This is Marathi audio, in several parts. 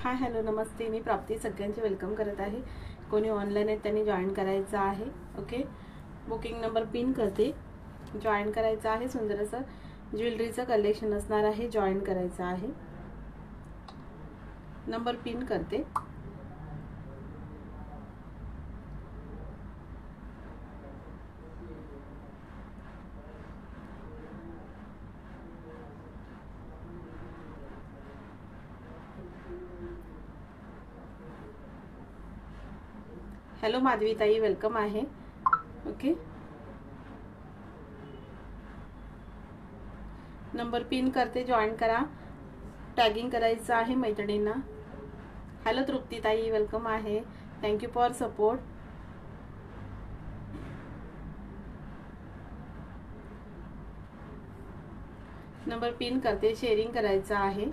हाय हॅलो नमस्ते, मी प्राप्ती सगळ्यांचे वेलकम करत आहे। कोणी ऑनलाईन आहे त्यांनी जॉईन करायचं आहे। ओके, बुकिंग नंबर पिन करते, जॉईन करायचं आहे। सुंदर असं ज्वेलरीचं कलेक्शन असणार आहे, जॉईन करायचं आहे। नंबर पिन करते। हॅलो माधवी ताई, वेलकम आहे। ओके, नंबर पिन करते, जॉईन करा। टॅगिंग करायचं आहे मैत्रिणींना। हॅलो तृप्ती ताई, वेलकम आहे। Thank you for support. Number pin करते, शेअरिंग करायचं आहे।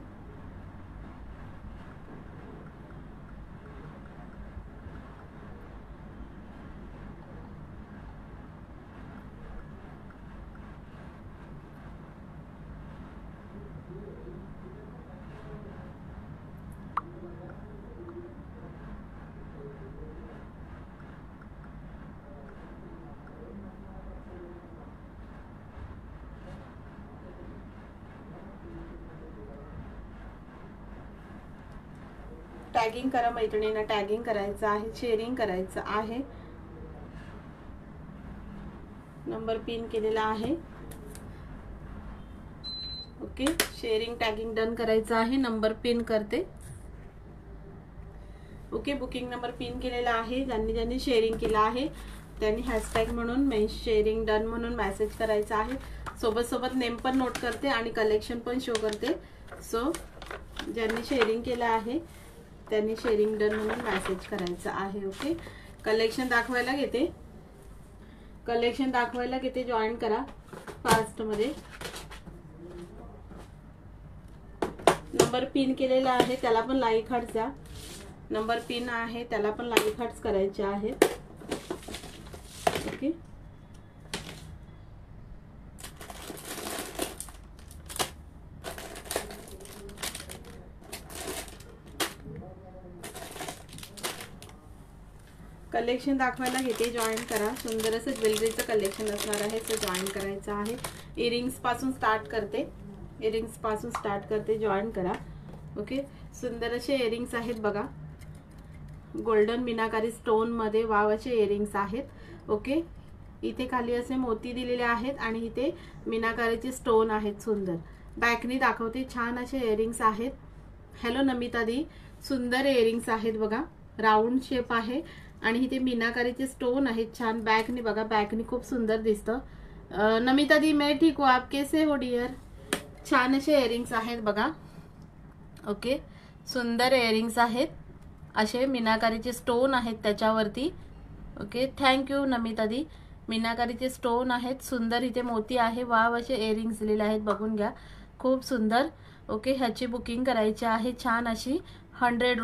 टॅगिंग करा मैत्रिणींना, टॅगिंग करायचं आहे, शेअरिंग करायचं आहे। नंबर पिन केलेला आहे। ओके, शेअरिंग टॅगिंग डन करायचं आहे। नंबर पिन करते। ओके, बुकिंग नंबर पिन केलेला आहे। ज्यांनी शेअरिंग केलं आहे त्यांनी हॅशटॅग म्हणून शेअरिंग डन म्हणून मेसेज करायचा आहे। सोबत नेम पण नोट करते आणि कलेक्शन पण शो करते। सो ज्यांनी शेअरिंग केलं आहे त्यांनी शेअरिंग डन म्हणून मेसेज करायचा आहे। ओके, कलेक्शन दाखवायला घेते, जॉईन करा फास्ट मध्ये। नंबर पिन केलेला आहे त्याला पण लाईक हार्ट्स द्या। नंबर पिन आहे त्याला पण लाईक हार्ट्स करायचे आहेत। ओके, कलेक्शन दाखवायला घेते, जॉईन करा। सुंदर असं ज्वेलरीचं कलेक्शन असणार आहे, सो जॉईन करायचं आहे। इयरिंग्स पासून स्टार्ट करते, जॉईन करा। ओके, सुंदर असे इयरिंग्स आहेत बघा, गोल्डन मीनाकारी स्टोन मध्ये वाव असे इयरिंग्स आहेत। ओके, इथे खाली असे मोती दिलेले आहेत आणि इथे मीनाकारीचे स्टोन आहेत। सुंदर बॅकनी दाखवते, छान असे इयरिंग्स आहेत। हॅलो नमिता दी, सुंदर इयरिंग्स आहेत बघा, राऊंड शेप आहे आणि इथे मीनाकारीचे स्टोन आहेत। छान बॅकनी बघा, बॅकनी खूप सुंदर दिसतं। नमिता दी मैं ठीक हूँ, आप कैसे हो डियर? छान असे इयरिंग्स आहेत बघा। ओके, सुंदर इयरिंग्स आहेत, असे मीनाकारीचे स्टोन आहेत त्याच्यावरती। ओके, थँक्यू नमिता दी। मीनाकारीचे स्टोन आहेत, सुंदर इथे मोती आहे, वाव असे इयरिंग्स दिलेले आहेत, बघून घ्या, खूप सुंदर। ओके, ह्याची बुकिंग करायची आहे छान अशी 100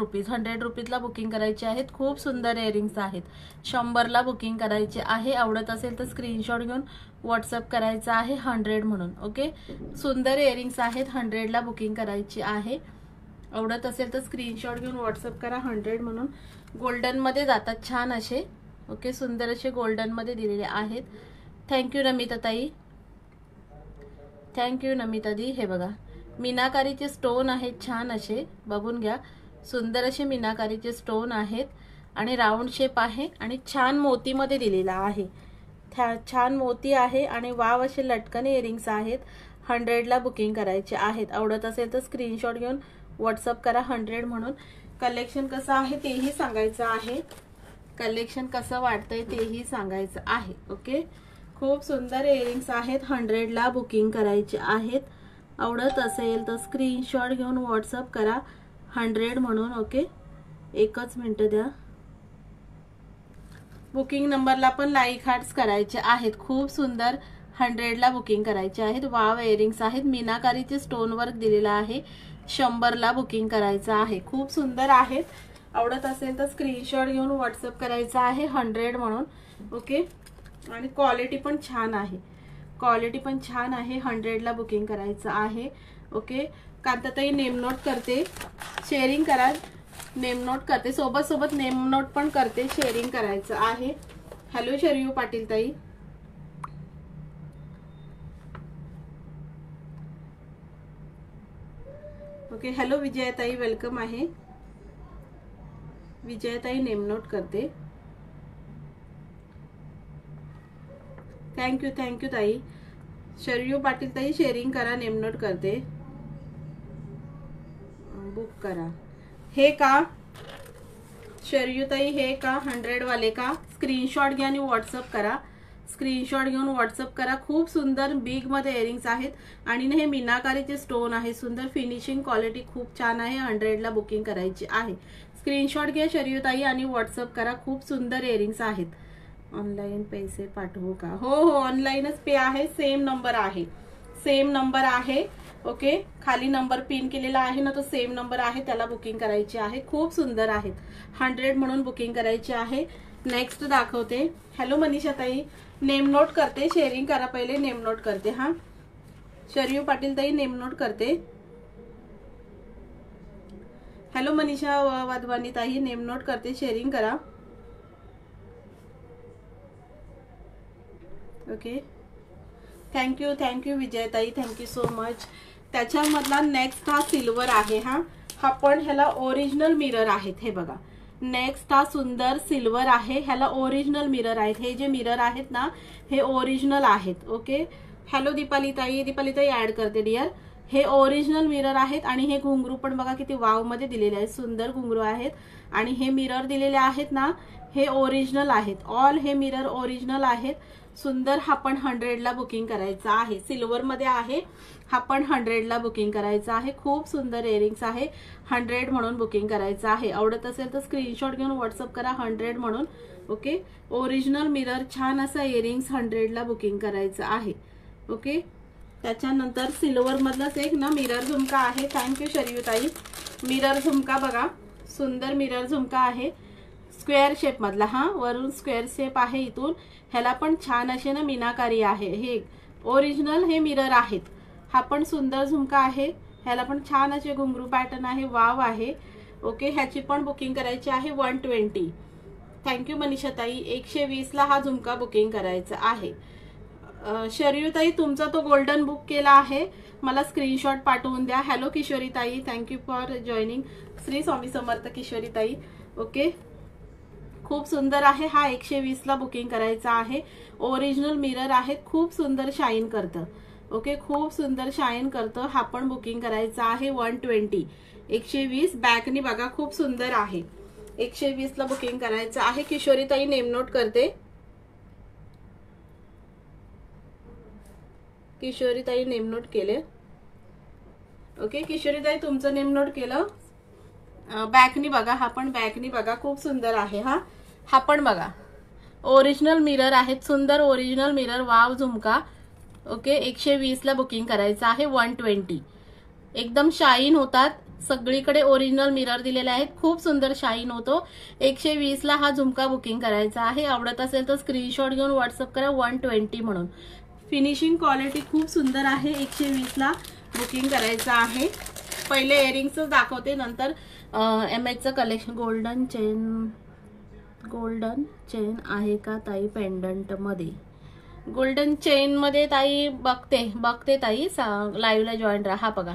रुपीजला बुकिंग करायची आहेत। खूप सुंदर इयरिंग्स आहेत, 100ला बुकिंग करायचे आहे। आवडत असेल तर स्क्रीनशॉट घेऊन व्हॉट्सअप करायचा आहे 100 म्हणून। ओके, सुंदर इयरिंग्स आहेत, 100ला बुकिंग करायची आहे। आवडत असेल तर स्क्रीनशॉट घेऊन व्हॉट्सअप करा 100 म्हणून। गोल्डन मध्ये जातात छान असे। ओके, सुंदर असे गोल्डन मध्ये दिलेले आहेत। थँक्यू नमिता ताई, थँक्यू नमिता दी। हे बघा, मीनाकारीचे स्टोन आहेत छान असे, बघून घ्या, सुंदर असे मीनाकारीचे स्टोन आहेत आणि राऊंड शेप आहे आणि छान मोती मध्ये दिलेला आहे। छान मोती आहे आणि वाव असे लटकन इयरिंग्स आहेत। 100ला बुकिंग करायचे आहेत। आवडत असेल तर स्क्रीनशॉट घेऊन व्हॉट्सअप करा 100 म्हणून। कलेक्शन कसं आहे तेही सांगायचं आहे, कलेक्शन कसं वाटतंय तेही सांगायचं आहे। ओके, खूप सुंदर इयरिंग्स आहेत, 100ला बुकिंग करायचे आहेत। आवडत असेल तर स्क्रीनशॉट घेऊन व्हॉट्सअप करा 100 म्हणून। ओके, एकच मिनिट द्या। बुकिंग नंबरला पण लाईक हार्ट्स करायचे आहेत। खूप सुंदर 100ला बुकिंग करायचे आहेत। वाव इयरिंग्स आहेत, मीनाकारीचे स्टोन वर्क दिलेला आहे। 100ला बुकिंग करायचं आहे, खूप सुंदर आहेत। आवडत असेल तर स्क्रीनशॉट घेऊन व्हॉट्सअप करायचा आहे 100 म्हणून। ओके, आणि क्वालिटी पण छान आहे, 100ला बुकिंग करायचं आहे। ओके, कांताताई नेम नोट करते, शेअरिंग करा, नेम नोट करते, सोबत सोबत नेम नोट पण करते, शेअरिंग करायचं आहे. हॅलो शरयू पाटील ताई. ओके, हॅलो विजयाताई, वेलकम आहे. विजयाताई नेम नोट करते. थँक्यू थँक्यू ताई. शरयू पाटील ताई शेअरिंग करा, नेम नोट करते. बुक करा. हे का शरयू ताई, हे का 100 वाले का? स्क्रीनशॉट घ्या आणि व्हॉट्सअप करा. स्क्रीनशॉट घेऊन व्हॉट्सअप करा. खूप सुंदर बिग मध्ये इयरिंग्स आहेत आणि हे मीनाकारीचे स्टोन आहे. सुंदर फिनिशिंग क्वालिटी खूप छान आहे. 100 ला बुकिंग करायची आहे. स्क्रीनशॉट घ्या शरयू ताई आणि व्हॉट्सअप करा. खूप सुंदर इयरिंग्स आहेत. ऑनलाईन पैसे पाठवू का? हो हो, ऑनलाईनच पे आहे. सेम नंबर आहे, सेम नंबर आहे. ओके, खाली नंबर पिन केलेला आहे ना, तो सेम नंबर आहे, त्याला बुकिंग करायची आहे. खूप सुंदर आहेत. 100 म्हणून बुकिंग करायची आहे. नेक्स्ट दाखवते. हॅलो मनीषा ताई, नेम नोट करते. शेअरिंग करा पहिले, नेम नोट करते. हा शरयू पाटील ताई नेम नोट करते. Hello Manisha Wadhwani tai, name note करते. शेअरिंग करा. Okay, thank you thank you Vijaytai, thank you so much. त्याच्यामधला नेक्स्ट हा सिल्वर आहे. हा पण ह्याला ओरिजिनल मिरर आहेत. हे बघा, नेक्स्ट हा सुंदर सिल्वर आहे. ह्याला ओरिजिनल मिरर आहेत. हे जे मिरर आहेत ना, हे ओरिजिनल आहेत. ओके, हॅलो दीपाली ताई, दीपाली ताई ऍड करते डिअर. हे ओरिजिनल मिरर आहेत आणि हे घुंगरू पण बघा किती वाव मध्ये दिलेले आहेत. सुंदर घुंगरू आहेत आणि हे मिरर दिलेले आहेत ना, हे ओरिजिनल आहेत. ऑल हे मिरर ओरिजिनल आहेत. सुंदर. हा पण 100 ला बुकिंग करायचा आहे. सिल्वर मध्ये आहे. हा पण 100 ला बुकिंग करायचा आहे. खूप सुंदर इयरिंग्स आहे. 100 म्हणून बुकिंग करायचं आहे. आवडत असेल तर स्क्रीनशॉट घेऊन व्हॉट्सअप करा 100 म्हणून. ओके, ओरिजिनल मिरर छान असा इयरिंग्स 100 ला बुकिंग करायचं आहे. ओके, त्याच्यानंतर सिल्वर मधलाच एक ना मिरर झुमका आहे. थँक्यू शरयू ताई. मिरर झुमका बघा, सुंदर मिरर झुमका आहे. स्क्वेअर शेप मधला. हा वरून स्क्वेअर शेप आहे. इथून ह्याला पण छान असे ना मीनाकारी आहे. हे ओरिजिनल हे मिरर आहेत. हा पण सुंदर झुमका आहे. ह्याला पण छान असे घुंगरू पॅटर्न आहे. वाव आहे. ओके, ह्याची पण बुकिंग करायची आहे 120. थँक्यू मनीषा ताई. 120 ला हा झुमका बुकिंग करायचा आहे. शरयू ताई, तुमचा तो गोल्डन बुक केला आहे, मला स्क्रीनशॉट पाठवून द्या. हॅलो किशोरी ताई, thank you for joining. Shri Swami Samarth Kishori ताई. ओके, खूप सुंदर आहे. हा 120 ला बुकिंग करायचा आहे. ओरिजिनल मिरर आहेत. खूप सुंदर शाईन करतं. ओके, खूप सुंदर शाईन करतं. हा पण बुकिंग करायचा आहे 120. 120 बॅकनी बघा, खूप सुंदर आहे. 120 ला बुकिंग करायचं आहे. किशोरी ताई नेम नोट करते. किशोरी ताई नेम नोट केले. ओके, किशोरी ताई तुमचं नेम नोट केलं. बॅकनी बघा, हा पण बॅकनी बघा, खूप सुंदर आहे. हा पण बघा, ओरिजिनल मिरर आहेत. सुंदर ओरिजिनल मिरर. वाव झुमका. ओके, 120 ला बुकिंग करायचं आहे. 120 एकदम शाईन होतात. सगळीकडे ओरिजिनल मिरर दिलेले आहेत. खूप सुंदर शाईन होतो. 120 ला हा झुमका बुकिंग करायचा आहे. आवडत असेल तर स्क्रीनशॉट घेऊन व्हॉट्सअप करा 120 म्हणून. फिनिशिंग क्वालिटी खूप सुंदर आहे. 120 ला बुकिंग करायचं आहे. पहिले इयरिंग्सच दाखवते, नंतर MHचं कलेक्शन. गोल्डन चेन आहे का ताई पेंडंट मध्ये? गोल्डन चेन मध्ये ताई बघते ताई, लाईव्हला जॉईन राहा. बघा,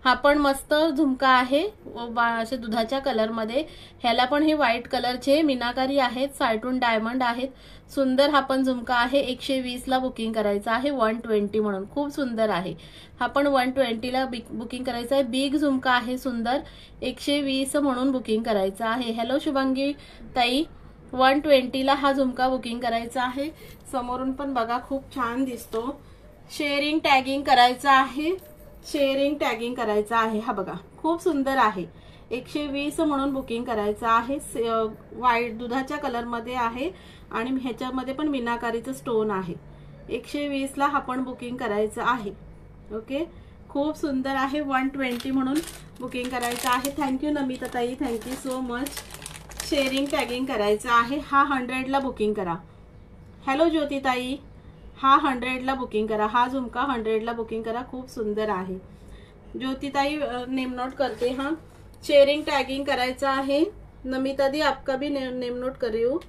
हा पण मस्त झुमका आहे. असे दुधाच्या कलर मध्ये. ह्याला पण हे व्हाईट कलरचे मीनाकारी आहेत. साईडून डायमंड आहेत. सुंदर हा पण झुमका आहे. 120 ला बुकिंग करायचा आहे. 120 म्हणून. खूप सुंदर आहे. हा पण 120 ला बुकिंग करायचं आहे. बिग झुमका आहे. सुंदर. 120 म्हणून बुकिंग करायचं आहे. हॅलो शुभांगी ताई, 120 ला हा झुमका बुकिंग करायचा आहे. समोरून पण बघा, खूप छान दिसतो. शेअरिंग टॅगिंग करायचं आहे. शेअरिंग टॅगिंग करायचं आहे. हा बघा, खूप सुंदर आहे. 120 म्हणून बुकिंग करायचं आहे. व्हाईट दुधाच्या कलर मध्ये आहे आणि ह्याच्यामध्ये पण मीनाकारीचं स्टोन आहे. 120 ला हा पण बुकिंग करायचं आहे. ओके, खूप सुंदर आहे. 120 म्हणून बुकिंग करायचं आहे. थँक्यू नमिता ताई, thank you so much. Sharing tagging करायचं आहे. हा 100 ला बुकिंग करा. हॅलो ज्योती ताई, हा 100 ला बुकिंग करा. हा झुमका 100 ला बुकिंग करा. खूप सुंदर आहे. ज्योती ताई नेम नोट करते. हा शेयरिंग टैगिंग करायचं आहे। नमिता दी आपका भी नेम नोट कर रही हूँ।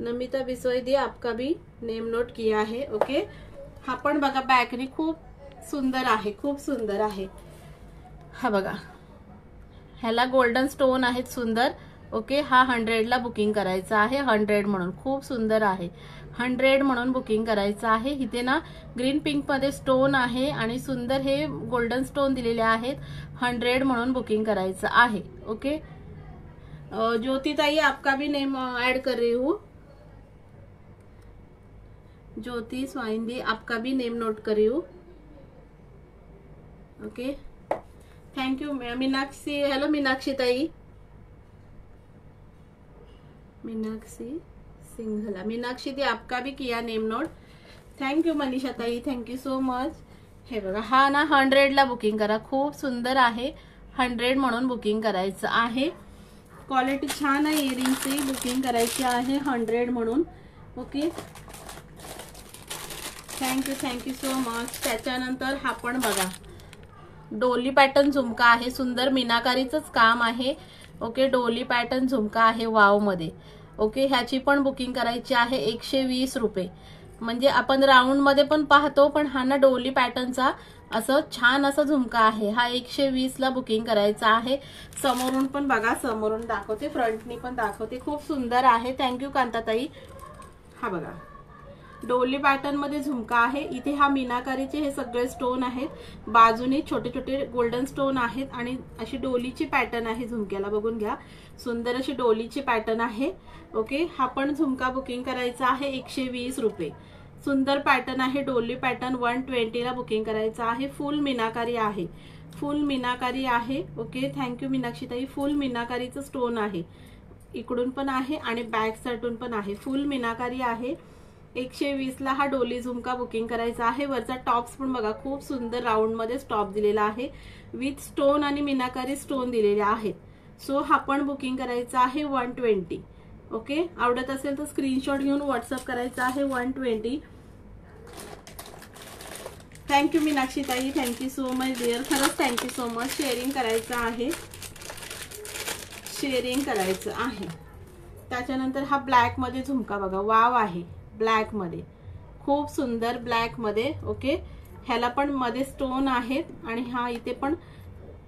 नमिता बिसोई दी आपका भी नेम नोट किया है। ओके, हा पण बघा बॅकनी खूप सुंदर आहे, खूप सुंदर आहे। हा बघा, ह्याला गोल्डन स्टोन आहेत सुंदर। ओके, हा 100 ला बुकिंग करायचं आहे, 100 म्हणून खूप सुंदर आहे, 100 म्हणून बुकिंग करायचं आहे। इथे ना ग्रीन पिंक मध्ये स्टोन आहे आणि सुंदर हे गोल्डन स्टोन दिलेले आहेत, 100 म्हणून बुकिंग करायचं आहे। ओके, ज्योति ताई आपका भी नेम ऐड कर रही हूँ। ज्योति स्वाइंदी आपका भी नेम नोट कर रही हूँ। Okay, thank you Meenakshi. Hello Meenakshi ताई, मीनाक्षी सिंघला, मीनाक्षी दी आपका भी किया name note. Thank you Manisha ताई, थैंक यू सो मच। हे बघा, हा ना 100 ला बुकिंग करा, खूप सुंदर आहे, 100 म्हणून बुकिंग करायचं आहे। क्वालिटी छान आहे इयरिंगची, बुकिंग करायची आहे 100 म्हणून। Okay, thank you so much. त्याच्यानंतर हा पण बघा, डोली पॅटर्न झुमका आहे, सुंदर मीनाकारीचंच काम आहे। ओके, डोली पॅटर्न झुमका आहे वाव मध्ये। ओके, ह्याची पण बुकिंग करायची आहे 120 रुपये। म्हणजे आपण राऊंड मध्ये पण पाहतो, पण हा ना डोली पॅटर्नचा असं छान असं झुमका आहे, हा 120 ला बुकिंग करायचा आहे। समोरून पण बघा, समोरून दाखवते, फ्रंटनी पण दाखवते, खूप सुंदर आहे। थँक्यू कांताताई। हा बघा, डोली पॅटर्न मध्ये झुमका आहे। इथे हा मीनाकारीचे हे सगळे स्टोन आहेत, बाजूनी छोटे छोटे गोल्डन स्टोन आहेत आणि अशी डोलीची पॅटर्न आहे झुमक्याला, बघून घ्या, सुंदर अशी डोलीची पॅटर्न आहे। ओके, हा पण झुमका बुकिंग करायचा आहे 120 रुपये। सुंदर पॅटर्न आहे, डोली पॅटर्न 120 ला बुकिंग करायचा आहे। फुल मीनाकारी आहे, फुल मीनाकारी आहे। ओके, थँक्यू मीनाक्षी ताई। फुल मीनाकारीचं स्टोन आहे, इकडून पण आहे आणि बॅक साइडून पण आहे, फुल मीनाकारी आहे। 120 ला हा डोली झुमका बुकिंग करायचा आहे। वरचा टॉप्स पण बघा, खूप सुंदर राऊंड मध्ये टॉप दिलेला आहे, विथ स्टोन आणि मीनाकारी स्टोन दिलेले आहेत। सो हा पण बुकिंग करायचा आहे 120। ओके, आवडत असेल तर स्क्रीनशॉट घेऊन व्हॉट्सअप करायचा आहे 120। थँक्यू मीनाक्षी ताई, थँक्यू सो मच डिअर, खरंच थँक्यू सो मच। शेअरिंग करायचं आहे, शेअरिंग करायचं आहे। त्याच्यानंतर हा ब्लॅक मध्ये झुमका बघा, वाव आहे ब्लॅक मध्ये, खूप सुंदर ब्लॅक मध्ये। ओके, ह्याला पण मध्ये स्टोन आहेत आणि हा इथे पण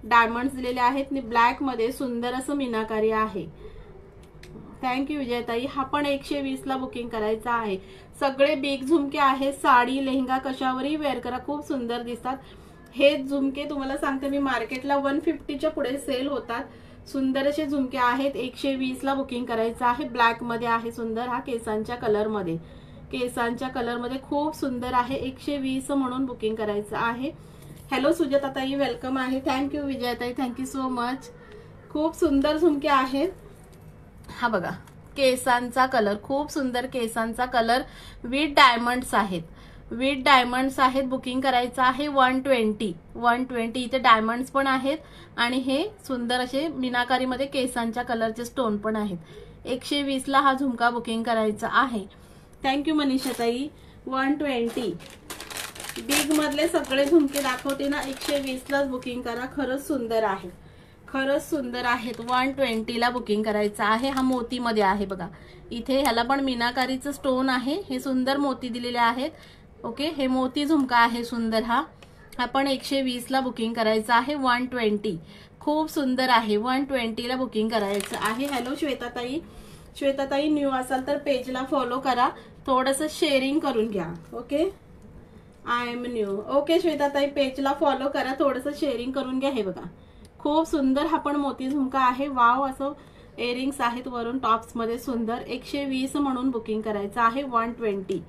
डायमंड्स दिलेले आहेत आणि ब्लॅक मध्ये सुंदर असं मीनाकारी आहे। थँक्यू विजयताई। हा पण 120 ला बुकिंग करायचा आहे। सगळे बिग झुमके आहेत, साडी लेहंगा कशावरही वेअर करा, खूप सुंदर दिसतात। हे झुमके तुम्हाला सांगते मी, मार्केटला 150च्या पुढे सेल होतात। सुंदर असे झुमके आहेत, 120 ला बुकिंग करायचं आहे। ब्लॅक मध्ये आहे सुंदर, हा केसांच्या कलर मध्ये, केसांच्या कलर मध्ये खूप सुंदर आहे, 120 म्हणून बुकिंग करायचं आहे। हॅलो सुजाता ताई, वेलकम आहे। Thank you Vijaytai, thank you so much. खूप सुंदर झुमके आहेत। हा बघा, केसांचा कलर, खूप सुंदर केसांचा कलर, विथ डायमंड्स आहेत, विथ डायमंड्स आहेत, बुकिंग करायचं आहे 120। इथे डायमंड्स पण आहेत आणि हे सुंदर असे मीनाकारी मध्ये केसांच्या कलरचे स्टोन पण आहेत। 120 ला हा झुमका बुकिंग करायचा आहे। थँक्यू मनीषा ताई। 120 बिग मधले सगळे झुमके दाखवते ना, 120 लाच बुकिंग करा, खरंच सुंदर आहे, खरंच सुंदर आहेत। 120 ला बुकिंग करायचं आहे। हा मोती मध्ये आहे बघा, इथे ह्याला पण मीनाकारीचं स्टोन आहे, हे सुंदर मोती दिलेले आहेत। ओके, हे मोती झुमका आहे सुंदर, हा पण 120 ला बुकिंग करायचं आहे। 120 खूप सुंदर आहे, 120 ला बुकिंग करायचं आहे। हॅलो श्वेताताई, श्वेताताई न्यू असाल तर पेजला फॉलो करा, थोडंसं शेअरिंग करून घ्या। Okay, I am new. Okay Shwetatai, पेजला फॉलो करा, थोडंसं शेअरिंग करून घ्या। हे बघा, खूप सुंदर हा पण मोती झुमका आहे, वाव असं इयरिंग्स आहेत वरून टॉप्स मध्ये सुंदर, 120 म्हणून बुकिंग करायचं आहे। 120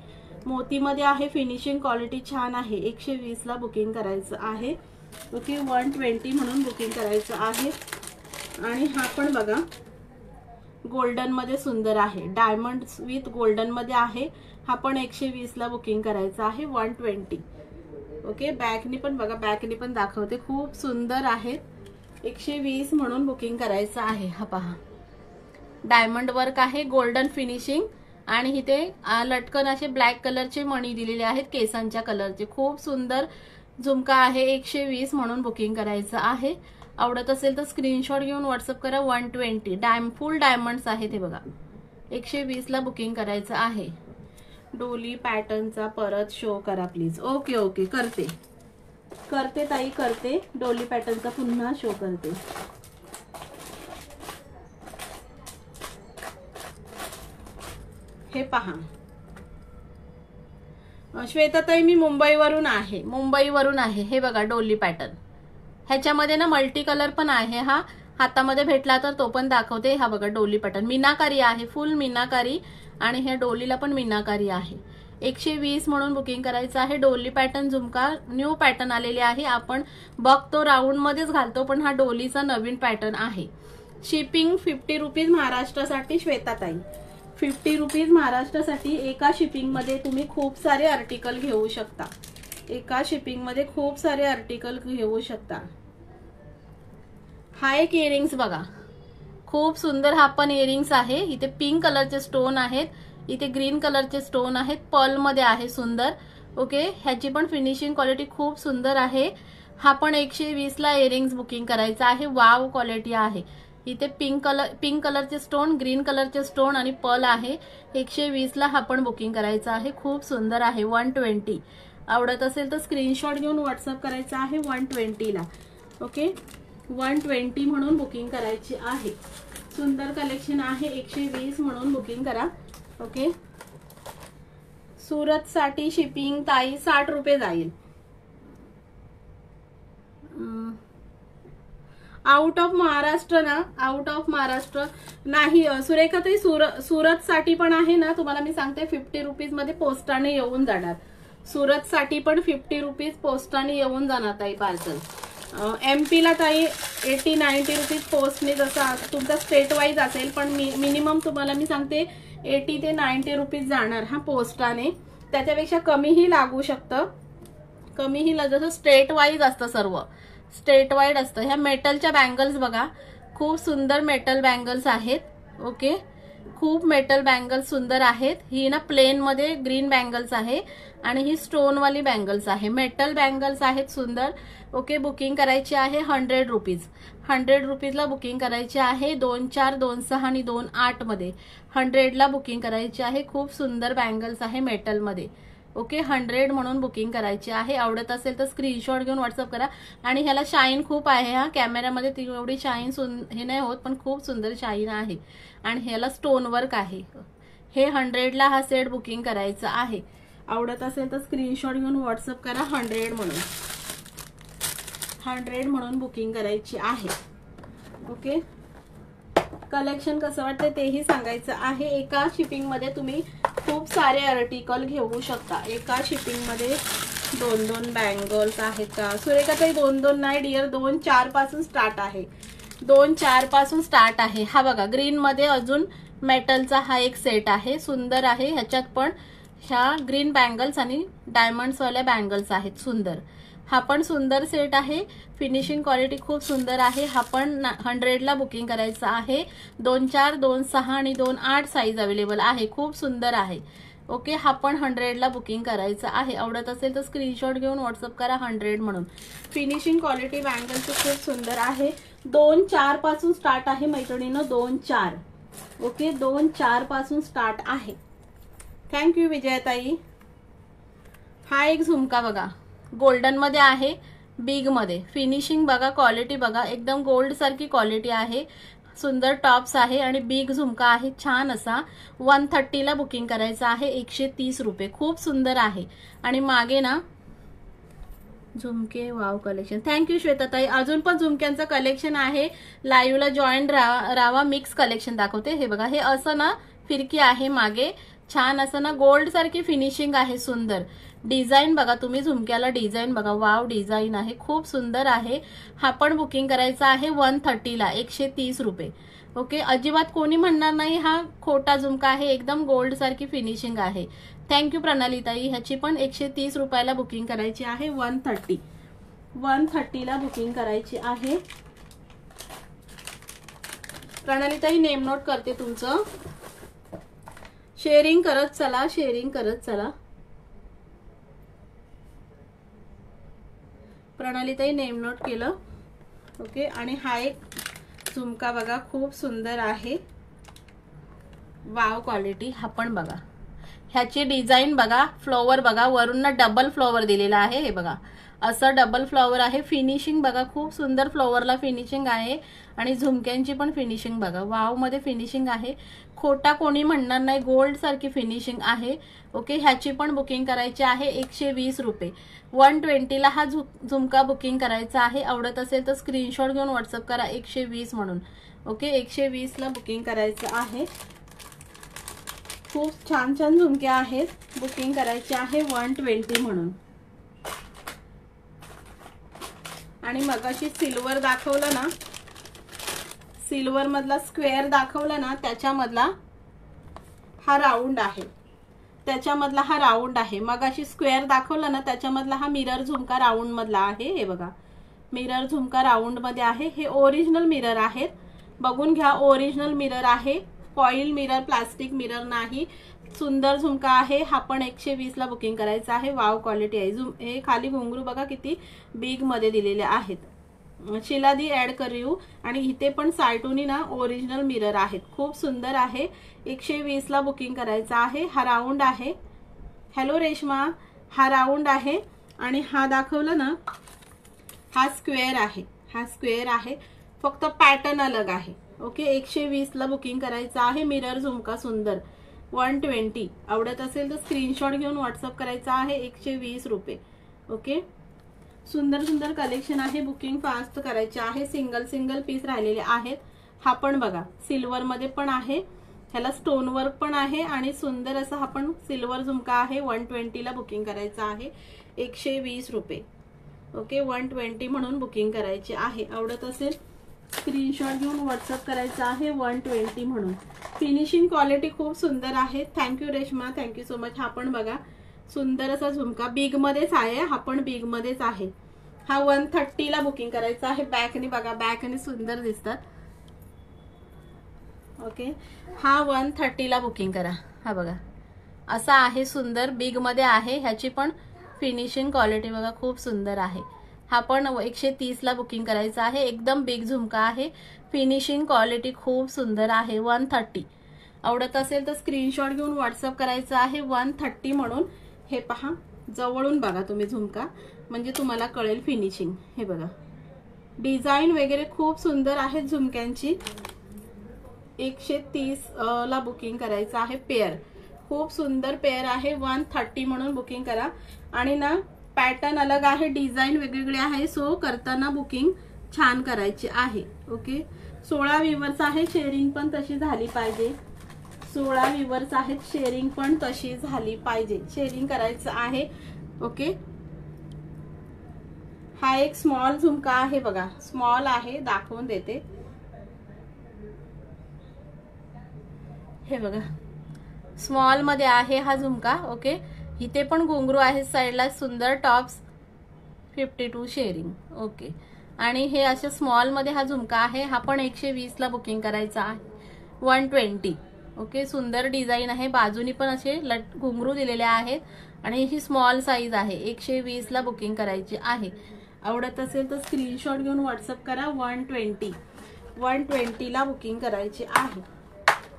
मोती मध्ये आहे, फिनिशिंग क्वालिटी छान आहे, 120 ला बुकिंग करायचं आहे। ओके, 120 म्हणून बुकिंग करायचं आहे। आणि हा पण बघा, गोल्डन मध्ये सुंदर आहे, डायमंड्स विथ गोल्डन मध्ये आहे, हा पण 120 ला बुकिंग करायचा आहे। 120 ओके, बॅकनी पण बघा, बॅकनी पण दाखवते, खूप सुंदर आहेत, 120 म्हणून बुकिंग करायचं आहे। हा पहा, डायमंड वर्क आहे, गोल्डन फिनिशिंग आणि इथे लटकन असे ब्लॅक कलरचे मणी दिलेले आहेत केसांच्या कलरचे, खूप सुंदर झुमका आहे 120 म्हणून बुकिंग करायचं आहे. आवडत असेल तर स्क्रीनशॉट घेऊन व्हॉट्सअप करा. 120 फुल डायमंड्स आहेत हे बघा. 120 ला बुकिंग करायचं आहे. डोली पॅटर्नचा परत शो करा प्लीज. ओके ओके करते करते ताई करते. डोली पॅटर्नचा पुन्हा शो करते. हे पहा श्वेताताई, मी मुंबईवरून आहे. हे बघा डोली पॅटर्न. ह्याच्यामध्ये ना मल्टी कलर पण आहे. हा हातामध्ये भेटला तर तो पण दाखवते. हा बघा डोली पॅटर्न मीनाकारी आहे, फुल मीनाकारी. आणि ह्या डोलीला पण मीनाकारी आहे. 120 म्हणून बुकिंग करायचं आहे. डोली पॅटर्न झुमका न्यू पॅटर्न आलेली आहे. आपण बघतो राऊंड मध्येच घालतो, पण हा डोलीचा नवीन पॅटर्न आहे. शिपिंग 50 रुपीज महाराष्ट्रासाठी. श्वेताताई 50 रुपीज महाराष्ट्रासाठी. एका शिपिंग मध्ये तुम्ही खूप सारे आर्टिकल घेऊ शकता. हा एक इयरिंग्स बघा, खूप सुंदर. हा पण इयरिंग्स आहे. इथे पिंक कलरचे स्टोन आहेत, इथे ग्रीन कलरचे स्टोन आहेत, पर्ल मध्ये आहे सुंदर. ओके, ह्याची पण फिनिशिंग क्वालिटी खूप सुंदर आहे. हा पण 120 ला इयरिंग्स बुकिंग करायचा आहे. वाव क्वालिटी आहे. इथे पिंक कलरचे स्टोन, ग्रीन कलरचे स्टोन आणि पर्ल आहे. 120 ला हा पण बुकिंग करायचा आहे. खूप सुंदर आहे. 120. आवडत असेल तर स्क्रीनशॉट घेऊन व्हॉट्सअप करायचा आहे. 120 ला. ओके, 120 म्हणून बुकिंग करायची आहे. सुंदर कलेक्शन आहे. 120 म्हणून बुकिंग करा. ओके, सुरत साठी शिपिंग ताई 60 रुपये जाईल. आउट ऑफ महाराष्ट्र ना, आउट ऑफ महाराष्ट्र नाही सुरेखा ताई. सुरत साठी पण आहे ना, तुम्हाला मी सांगते 50 रुपीज मध्ये पोस्टाने येऊन जाणार. सुरत साठी पण 50 रुपीज पोस्टाने येऊन जाणार ताई पार्सल. MP ला ताई 80-90 रुपीज पोस्टने, जसं तुमचा स्टेट वाईज असेल, पण मिनिमम तुम्हाला मी सांगते 80 ते 90 रुपीज जाणार हा पोस्टाने. त्याच्यापेक्षा कमीही लागू शकतं. जसं स्टेट वाईज असतं, सर्व स्टेट वाईड असतं. ह्या मेटलच्या बँगल्स बघा, खूप सुंदर मेटल बँगल्स आहेत. ओके, खूप मेटल बँगल्स सुंदर आहेत. ही ना प्लेन मध्ये ग्रीन बँगल्स आहे आणि ही स्टोन वाली बँगल्स आहे. मेटल बँगल्स आहेत सुंदर. ओके, बुकिंग करायची आहे 100 रुपीज. 100 रुपीजला बुकिंग करायची आहे. 24, 26 आणि 28 मध्ये 100 ला बुकिंग करायची आहे. खूप सुंदर बँगल्स आहे मेटल मध्ये. ओके, 100 म्हणून बुकिंग करायची आहे. आवडत असेल तर स्क्रीनशॉट घेऊन व्हॉट्सअप करा. आणि ह्याला शाईन खूप आहे. हा कॅमेऱ्यामध्ये ती एवढी शाईन हे नाही होत, पण खूप सुंदर शाईन आहे. आणि ह्याला स्टोन वर्क आहे. हे 100 ला हा सेट बुकिंग करायचा आहे. आवडत असेल तर स्क्रीनशॉट घेऊन व्हॉट्सअप करा. 100 म्हणून बुकिंग करायची आहे. ओके, कलेक्शन कसं वाटतं तेही सांगायचं आहे. एका शिपिंग मध्ये तुम्ही खूप सारे आर्टिकल घेऊ शकता. एका शिपिंग मध्ये 2-2 बँगल्स आहेत का सुरेखा ताई? 2-2 नाही डिअर, 2-4 पासून स्टार्ट आहे. 2-4 पासून स्टार्ट आहे. हा बघा ग्रीन मध्ये अजून मेटलचा हा एक सेट आहे, सुंदर आहे. ह्याच्यात पण ह्या ग्रीन बँगल्स आणि डायमंड्स वाल्या बँगल्स आहेत सुंदर. हा पण सुंदर सेट आहे. फिनिशिंग क्वालिटी खूप सुंदर आहे. हा पण 100 ला बुकिंग करायचा आहे. 2-4, 2-6 आणि 2-8 साईज अवेलेबल आहे. खूप सुंदर आहे. ओके, हा पण 100 ला बुकिंग करायचं आहे. आवडत असेल तर स्क्रीनशॉट घेऊन व्हॉट्सअप करा. 100 म्हणून. फिनिशिंग क्वालिटी बँगलची खूप सुंदर आहे. 2-4 पासून स्टार्ट आहे मैत्रिणींनो. 2-4. ओके, 2-4 पासून स्टार्ट आहे. थँक्यू विजयताई. हा एक झुमका बघा, गोल्डन मध्ये आहे, बिग मध्ये. फिनिशिंग बघा, क्वालिटी बघा, एकदम गोल्ड सारखी क्वालिटी आहे. सुंदर टॉप्स आहे आणि बिग झुमका आहे छान असा. 130 ला बुकिंग करायचं आहे. 130 रुपये. खूप सुंदर आहे. आणि मागे ना झुमके, वाव कलेक्शन. थँक्यू श्वेताताई. अजून पण झुमक्यांचं कलेक्शन आहे. लाईव्हला जॉईन रावा. मिक्स कलेक्शन दाखवते. हे बघा, हे असं ना फिरकी आहे मागे, छान असं ना गोल्ड सारखी फिनिशिंग आहे. सुंदर डिझाईन बघा तुम्ही, झुमक्याला डिझाईन बघा, वाव डिझाईन आहे, खूप सुंदर आहे. हा पण बुकिंग करायचा आहे 130 ला. 130 रुपये. ओके, अजिबात कोणी म्हणणार नाही हा खोटा झुमका आहे. एकदम गोल्ड सारखी फिनिशिंग आहे. थँक्यू प्रणालीताई. ह्याची पण 130 रुपयाला बुकिंग करायची आहे. 130 ला बुकिंग करायची आहे. प्रणालीताई नेम नोट करते तुमचं. शेअरिंग करत चला. प्रणालीताई नेम नोट केलं. ओके. आणि हा एक झुमका बघा, खूप सुंदर आहे. Wow quality. हा पण बघा, ह्याची डिझाईन बघा, फ्लॉवर बघा, वरून डबल फ्लॉवर दिलेला आहे. हे बघा, असं डबल फ्लॉवर आहे. फिनिशिंग बघा, खूप सुंदर फ्लॉवरला फिनिशिंग आहे. आणि झुमक्यांची पण फिनिशिंग बघा, वाव मध्ये फिनिशिंग आहे. खोटा कोणी म्हणणार नाही, गोल्ड सारखी फिनिशिंग आहे. ओके. ह्याची पण बुकिंग करायची आहे 120 रुपये. 120ला हा झुमका बुकिंग करायचा आहे. आवडत असेल तर स्क्रीनशॉट घेऊन व्हॉट्सअप करा 120 म्हणून. ओके. 120ला बुकिंग करायचं आहे. खूप छान छान झुमके आहेत, बुकिंग करायचे आहे 120 म्हणून. आणि मगाशी सिल्वर दाखवलं ना, सिल्वर मधला स्क्वेअर दाखवला ना, त्याच्यामधला हा राऊंड आहे. त्याच्यामधला हा राऊंड आहे. मगाशी स्क्वेअर दाखवला ना, त्याच्यामधला हा मिरर झुमका राऊंड मधला आहे. हे बघा, मिरर झुमका राऊंड मध्ये आहे. हे ओरिजिनल मिरर आहेत, बघून घ्या. ओरिजिनल मिरर आहे, फॉईल मिरर, प्लास्टिक मिरर नाही. सुंदर झुमका आहे. हा पण 120ला बुकिंग करायचा आहे. वाव क्वालिटी आहे. हे खाली घुंगरू बघा किती बिग मध्ये दिलेले आहेत. शिलादी ऍड करू. आणि इथे पण साइडूनी ना ओरिजिनल मिरर आहेत. खूप सुंदर आहे. 120ला बुकिंग करायचा आहे. हा राऊंड आहे. हॅलो रेश्मा, हा राऊंड आहे. आणि हा दाखवला ना, हा स्क्वेअर आहे. हा स्क्वेअर आहे, फक्त पॅटर्न अलग आहे. ओके. 120ला बुकिंग करायचं आहे. मिरर झुमका सुंदर 120. आवडत असेल तर स्क्रीनशॉट घेऊन व्हॉट्सअप करायचा आहे 120 रुपये. ओके. सुंदर सुंदर कलेक्शन आहे, बुकिंग फास्ट करायचे आहे. सिंगल सिंगल पीस राहिलेले आहेत. हा पण बघा, सिल्वर मध्ये पण आहे, ह्याला स्टोन वर्क पण आहे. आणि सुंदर असा हा पण सिल्वर झुमका आहे. 120ला बुकिंग करायचं आहे 120 रुपये. ओके. 120 म्हणून बुकिंग करायचे आहे. आवडत असेल स्क्रीनशॉट घेऊन व्हॉट्सअप करायचा आहे 120 म्हणून. फिनिशिंग क्वालिटी खूप सुंदर आहे. Thank you Reshma, thank you so much. हा पण बघा, सुंदर असा झुमका बिग मध्येच आहे. हा पण बिग मध्येच आहे. हा 130ला बुकिंग करायचा आहे. बॅकनी बघा, बॅकनी सुंदर दिसतात. ओके. हा 130ला बुकिंग करा. हा बघा, असा आहे, सुंदर बिग मध्ये आहे. ह्याची पण फिनिशिंग क्वालिटी बघा, खूप सुंदर आहे. हा पण 130ला बुकिंग करायचा आहे. एकदम बिग झुमका आहे. फिनिशिंग क्वालिटी खूप सुंदर आहे. 130. आवडत असेल तर स्क्रीनशॉट घेऊन व्हॉट्सअप करायचा आहे 130 म्हणून. हे पहा, जवळून बघा तुम्ही झुमका, म्हणजे तुम्हाला कळेल फिनिशिंग. हे बघा, डिझाईन वगैरे खूप सुंदर आहेत झुमक्यांची. 130ला बुकिंग करायचं आहे. पेअर खूप सुंदर पेअर आहे. 130 म्हणून बुकिंग करा. आणि ना पॅटर्न अलग आहे, डिझाईन वेगवेगळे आहे. सो करताना बुकिंग छान करायची आहे. ओके. 16 व्ह्यूअर्स आहे, शेअरिंग पण तशी झाली पाहिजे. 16 व्ह्यूअर्स आहेत, शेअरिंग पण तशी झाली पाहिजे. शेअरिंग करायचं आहे. ओके. हा एक स्मॉल झुमका आहे बघा, स्मॉल आहे, दाखवून देते. हे बघा, स्मॉल मध्ये आहे हा झुमका. ओके. इथे पण घुंगरू आहे साईडला, सुंदर टॉप्स 52 शेअरिंग. ओके. आणि हे अशा स्मॉल मध्ये हा झुमका आहे. हा पण 120ला बुकिंग करायचा आहे. 120. ओके. सुंदर डिझाईन आहे, बाजूनी पण असे घुंगरू दिलेले आहेत. आणि ही स्मॉल साईज आहे. 120ला बुकिंग करायची आहे. आवडत असेल तर स्क्रीनशॉट घेऊन व्हॉट्सअप करा. 120ला बुकिंग करायची आहे.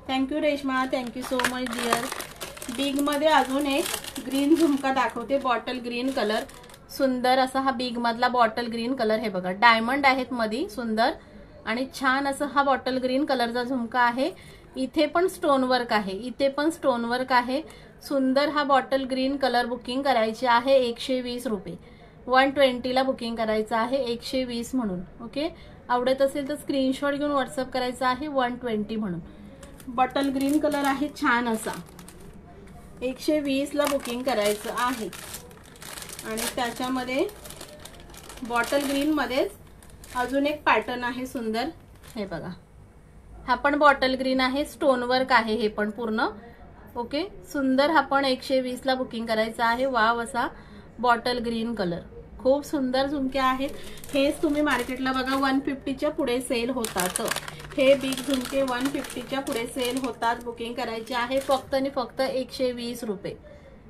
Thank you Reshma, thank you so much dear. Big मध्ये अजून एक ग्रीन झुमका दाखवते, बॉटल ग्रीन कलर. सुंदर असा हा बिग मधला बॉटल ग्रीन कलर. हे बघा, डायमंड आहेत मध्ये, सुंदर आणि छान असं हा बॉटल ग्रीन कलरचा झुमका आहे. इथे पण स्टोन वर्क आहे, इथे पण स्टोन वर्क आहे. सुंदर हा बॉटल ग्रीन कलर बुकिंग करायचे आहे 120 रुपये. 120ला बुकिंग करायचं आहे 120 म्हणून. ओके. आवडत असेल तर स्क्रीनशॉट घेऊन व्हॉट्सअप करायचा आहे 120 म्हणून. बॉटल ग्रीन कलर आहे, छान असा. 120ला बुकिंग करायचं आहे. आणि त्याच्यामध्ये बॉटल ग्रीन मध्येच अजून एक पॅटर्न आहे सुंदर. हे बघा, हा पण बॉटल ग्रीन आहे, स्टोन वर्क आहे हे पण पूर्ण. ओके. सुंदर हा पण 120ला बुकिंग करायचा आहे. वाव असा बॉटल ग्रीन कलर. खूप सुंदर झुमके आहेत. हेच तुम्ही मार्केटला बघा 150च्या पुढे सेल होतात. हे बिग झुमके 150च्या पुढे सेल होतात. बुकिंग करायचे आहे फक्त आणि फक्त 120 रुपये.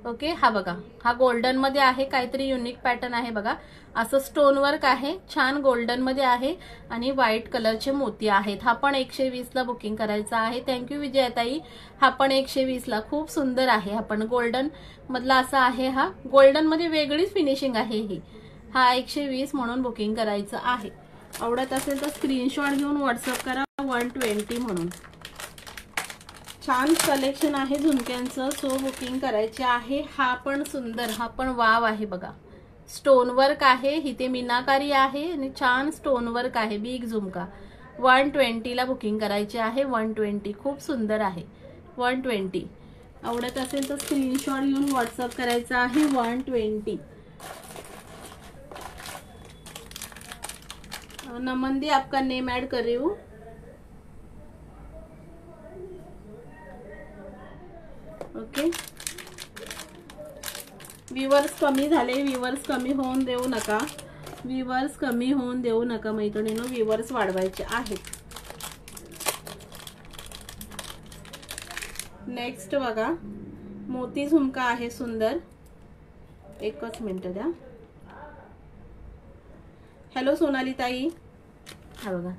ओके, हा बघा, हा गोल्डन मध्ये आहे, काहीतरी युनिक पॅटर्न आहे बघा. असं स्टोन वर्क आहे, छान गोल्डन मध्ये आहे आणि व्हाईट कलरचे मोती आहेत. हा पण 120 ला बुकिंग करायचा आहे. थँक्यू विजयाताई. हा पण 120 ला, खूप सुंदर आहे. हा पण गोल्डन मधला असा आहे. हा गोल्डन मध्ये वेगळीच फिनिशिंग आहे ही. हा 120 म्हणून बुकिंग करायचं आहे. आवडत असेल तर स्क्रीनशॉट घेऊन व्हॉट्सअप करा 120 म्हणून. छान कलेक्शन आहे झुमक्यांचं, सो बुकिंग करायचे आहे. हा पण सुंदर, हा पण वाव आहे बघा. स्टोन वर्क आहे, इथे मीनाकारी आहे आणि छान स्टोन वर्क आहे. बिग झुमका 120 ला बुकिंग करायचे आहे. 120 खूप सुंदर आहे. 120 आवडत असेल तर स्क्रीनशॉट घेऊन व्हॉट्सअप करायचा आहे. 120. नमन दी आपका नेम ऐड कर रही हूँ. ओके, व्ह्यूअर्स कमी झाले, व्ह्यूअर्स कमी होऊन देऊ नका. व्ह्यूअर्स कमी होऊन देऊ नका मैत्रिणींनो, व्ह्यूअर्स वाढवायचे आहेत. नेक्स्ट बघा, मोती झुमका आहे सुंदर. एकच मिनिट द्या. हॅलो सोनाली ताई. हा बघा,